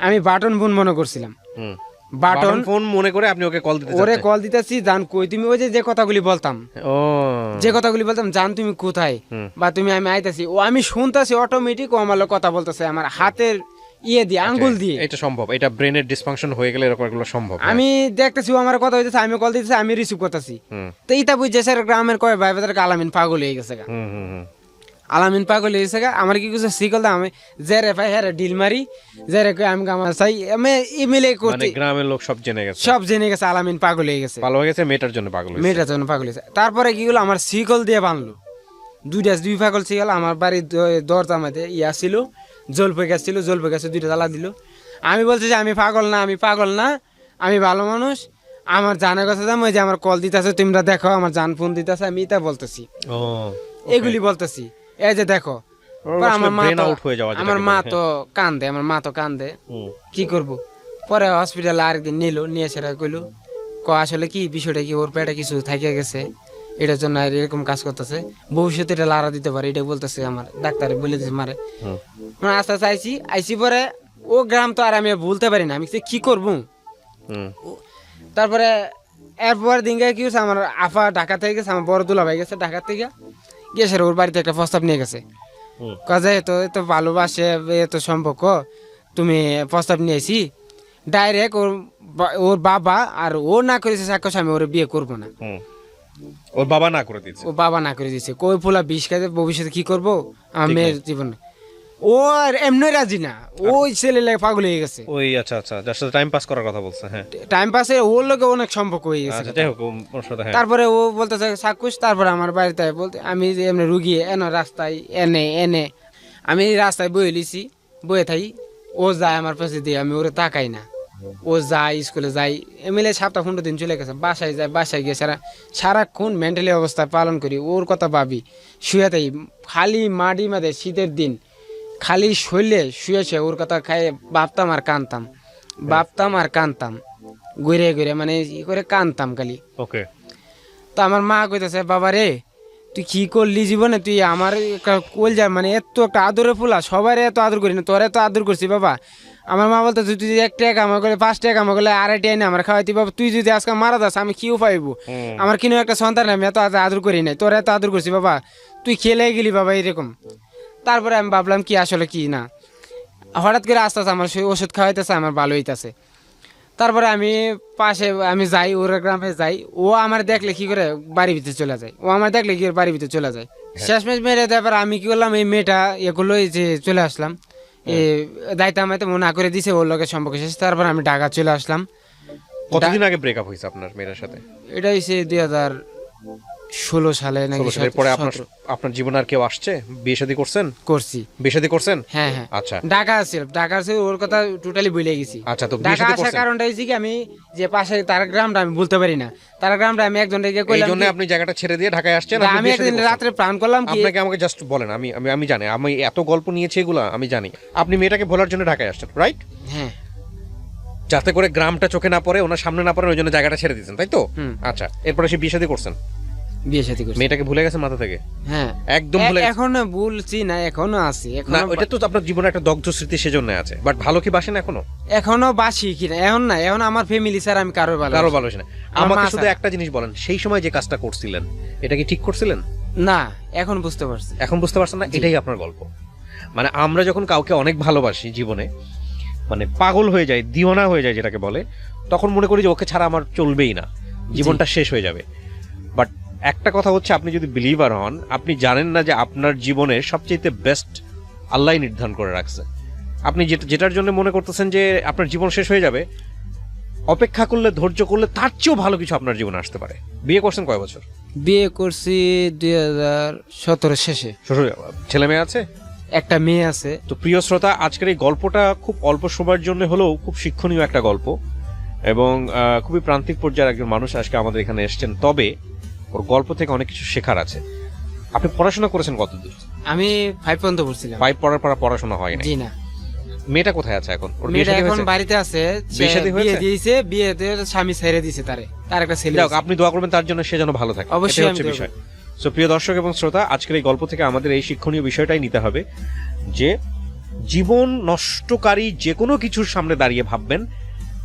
আমি বাটন ফোন মনে করছিলাম, বাটন ফোন মনে করে আপনি ওকে কল দিতে, ওরে কল দিতেছি, জান কই তুমি, ওই যে কথাগুলি বলতাম, জান তুমি কোথায়, বা তুমি, আমি আইতাছি, ও আমি শুনতাছি অটোমেটিক, ও আমার কথা বলতেছে আমার হাতের ইয়ে দিয়ে, আঙ্গুল দিয়ে। এটা সম্ভব, এটা ব্রেনের ডিসফাংশন হয়ে গেলে এরকম এগুলো সম্ভব। আমি দেখতেছি ও আমার কথা হইতেছে, আমি কল দিতেছি, আমি রিসিভ করতেছি, তো ইতা বুঝছে স্যার গ্রামের কয় ভাই বেদার আলামিন পাগল হয়ে গেছে গা, আলামিন পাগল হয়ে গেছে গা। আমার কি কিছু শিখল, আমি জেরে ভাই হ্যাঁ ডিল মারি, জেরে কই আমি আমার চাই, আমি ইমেলে করতে, গ্রামের লোক সব জেনে গেছে, আলামিন পাগল হয়ে গেছে, ভালো হয়ে গেছে, মেয়েটার জন্য পাগল হয়েছে। তারপরে কি হলো, আমার শিকল দিয়ে বাঁধলো, 2 পাগল শিকল, আমার বাড়ির দরজা মধ্যে ইয়া ছিল, জলপে গাছ ছিল, জলপে গাছে 2টা তালা দিল। আমি বলছি যে আমি পাগল না, আমি ভালো মানুষ, আমার জানার কথা যাম, ওই যে আমার কল দিতেছে, তোমরা দেখো, আমার জান ফোন দিতেছে, আমি এটা বলতেছি, এগুলি বলতেছি, এই যে দেখো। আমার মা তো কান্দে, কি করব। পরে হসপিটালে আরেকদিন নিয়ে সেটা কইলো, আসলে কি বিষয়টা কি, ওর পেটে কিছু থাকিয়ে গেছে, এটার জন্য এরকম কাজ করতেছে, ভবিষ্যতে এটা লাড়া দিতে পারে, এটা বলতেছে আমার ডাক্তারে বলে দিচ্ছে মারে। মানে আস্তে আস্তে আইসি পরে ও গ্রাম তো আর আমি ভুলতে পারি না, আমি কি করবো। তারপরে এরপর দিনকে কি হচ্ছে, আমার আফা ঢাকা থেকে গেছে, আমার বড় দুলা ভাই গেছে ঢাকা থেকে, গেছে ওর বাড়িতে একটা প্রস্তাব নিয়ে গেছে, কাজে এত ভালোবাসে, এত সম্পর্ক, তুমি প্রস্তাব নিয়েছি ডাইরেক্ট, ওর বাবা আর ও না করেছে সাক্ষ্য, আমি ওর বিয়ে করবো না, ওর বাবা না করে দিচ্ছে, কই ফুলা বিষ খাইতে ভবিষ্যতে কি করবো আমার মেয়ের জীবনে। ও আর এমনি রাজি না, ওই ছেলে লাগে পাগল হয়ে গেছে, ওই আচ্ছা যার সাথে টাইম পাস করার কথা বলছে, হ্যাঁ টাইম পাসে ওর লোকে অনেক সম্পর্ক হয়ে গেছে। তারপরে ও বলতেছে সাক্ষুষ, তারপরে আমার বাড়িতে বলতে, আমি যে এমনি রুগী রাস্তায় এনে আমি রাস্তায় বয়ে লিছি, বয়ে থাকি, ও যায় আমার পাশে দিয়ে, আমি ওরে তাকাই না, ও যায় স্কুলে যাই, এমএলএ 7-15 দিন চলে গেছে, বাসায় গিয়ে সারাক্ষণ মেন্টালি অবস্থা পালন করি, ওর কথা ভাবি, শুয়ে থাকি খালি মাটি মাঝে, শীতের দিন খালি শৈলে শুয়েছে, ওর কথা খাই ভাবতাম আর কানতাম, ঘুরে মানে ই করে কানতাম খালি। তো আমার মা কইতেছে বাবা রে তুই কি করলি জীবনে, তুই আমার কোল যা মানে এত একটা আদরে ফুলা, সবার এত আদর করি না, তোর এত আদর করছি বাবা। আমার মা বলতো তুই যদি 1 টাকা কামা করলে 5 টাকা কামা করলে 2.5 টাকা আমার খাওয়াইতি বাবা, তুই যদি আজকে মারা যাস আমি কি পাইবো, আমার কিনো একটা সন্তান আমি এত আদর করি নাই, তোর এত আদর করছি বাবা, তুই খেলে গেলি বাবা এরকম। তারপরে আমি ভাবলাম কি আসলে কি না, হঠাৎ করে আস্তে আস্তে আমার সেই ওষুধ খাওয়াইতেছে, আমার ভালো হইতেছে। তারপরে আমি পাশে আমি যাই, ওর গ্রামে যাই, ও আমার দেখলে কি করে বাড়ির ভিতরে চলে যায়, ও আমার দেখলে কি করে বাড়ির ভিতরে চলে যায়। শেষমেশ মেরে তারপর আমি কি করলাম, এই মেয়েটা এগুলো যে চলে আসলাম, দায়িত্ব আমায় তো না করে দিছে, ওর লোকের সম্পর্ক শেষ। তারপর আমি ঢাকা চলে আসলাম। কতদিন আগে ব্রেকআপ হয়েছে আপনার মেয়ের সাথে? এটা হয়েছে 2016 সালে নাকি 16 সালের পরে আপনার জীবনে আর কেউ আসছে? বিয়ে শাদী করছেন? করছি। বিয়ে শাদী করছেন? হ্যাঁ হ্যাঁ। আচ্ছা, ঢাকা আছে ওর কথা টোটালি ভুলে গেছি। আচ্ছা, তো বিয়ে ঢাকা শাদী আসার করছেন কারণটা হচ্ছে কি আমি যে পাশে তার গ্রামটা আমি বলতে পারি না, তার গ্রামটা আমি একজন রেখে এই কইলাম জন্য আপনি জায়গাটা ছেড়ে দিয়ে ঢাকায় আসছেন? কি, আমি একদিন রাত্রে প্ল্যান করলাম কি, আপনাকে আমাকে জাস্ট বলেন, আমি জানি, আমি এত গল্প নিয়েছি এগুলো আমি জানি। আপনি মেয়েটাকে ভোলার জন্য ঢাকায় আসছেন, রাইট? হ্যাঁ যাতে করে গ্রামটা চোখে না পড়ে, ওনার সামনে না পড়ে, ওই জন্য জায়গাটা ছেড়ে দিয়েছেন, তাই তো? হুম। আচ্ছা, এরপরে সে বিয়ে শাদী করছেন, বিয়ে শাদী করছি। মেয়েটাকে ভুলে গেছেন মাথা থেকে? হ্যাঁ একদম ভুলে গেছেন? এখনো ভুলছি না, এখনো আছি, না, এখনো ওইটা তো আপনার জীবনে একটা দগ্ধ স্মৃতি, সেজন্য আছে। বাট ভালো কি বাসেন এখনো? এখনো বাসি কিনা এখন না, এখন আমার ফ্যামিলি স্যার আমি কারো ভালো কারো ভালোবাসে না। আমার আমাকে মা শুধু ছাড়া। একটা জিনিস বলেন, সেই সময় যে কাজটা করছিলেন এটা কি ঠিক করছিলেন? না, এখন বুঝতে পারছি। এখন বুঝতে পারছেন না? এটাই আপনার গল্প। মানে আমরা যখন কাউকে অনেক ভালোবাসি জীবনে, মানে পাগল হয়ে যায়, দিওয়ানা হয়ে যায় যেটাকে বলে, তখন মনে করি যে ওকে ছাড়া আমার চলবেই না, জীবনটা শেষ হয়ে যাবে। বাট একটা কথা হচ্ছে, আপনি যদি বিলিভার হন, আপনি জানেন না যে আপনার জীবনে সবচেয়ে বেস্ট আল্লাহ নির্ধারণ করে রাখছে। আপনি যেটার জন্য মনে করতেছেন যে আপনার জীবন শেষ হয়ে যাবে, অপেক্ষা করলে, ধৈর্য করলে তার চেয়েও ভালো কিছু আপনার জীবনে আসতে পারে। বিয়ে করছেন কয় বছর? বিয়ে করছি 2017 শেষে। শ্বশুর ছেলে মেয়ে আছে? একটা মেয়ে আছে। তো প্রিয় শ্রোতা, আজকের এই গল্পটা খুব অল্প সময়ের জন্য হলেও খুব শিক্ষণীয় একটা গল্প, এবং খুবই প্রান্তিক পর্যায়ের একজন মানুষ আজকে আমাদের এখানে এসেছেন। তবে ওর গল্প থেকে অনেক কিছু শেখার আছে। আপনি পড়াশোনা করেছেন কতদূর? আমি 5 পর্যন্ত পড়ছিলাম। 5 পড়ার পর পড়াশোনা হয় না? জি না। মেয়েটা কোথায় আছে এখন? ওর বিয়ে মেয়েটা শাদী এখন হয়েছে? বাড়িতে আছে, বিয়ে শাদী বিয়ে হয়েছে? দিয়েছে, বিয়েতে স্বামী ছেড়ে দিয়েছে, তার একটা ছেলে যাক, আছে। আপনি দোয়া করবেন তার জন্য, সে যেন ভালো থাকে, অবশ্যই এটাই আমি হচ্ছে দোয়া বিষয়। সো প্রিয় দর্শক এবং শ্রোতা, আজকের এই গল্প থেকে আমাদের এই শিক্ষণীয় বিষয়টাই নিতে হবে যে জীবন নষ্টকারী যে কোনো কিছুর সামনে দাঁড়িয়ে ভাববেন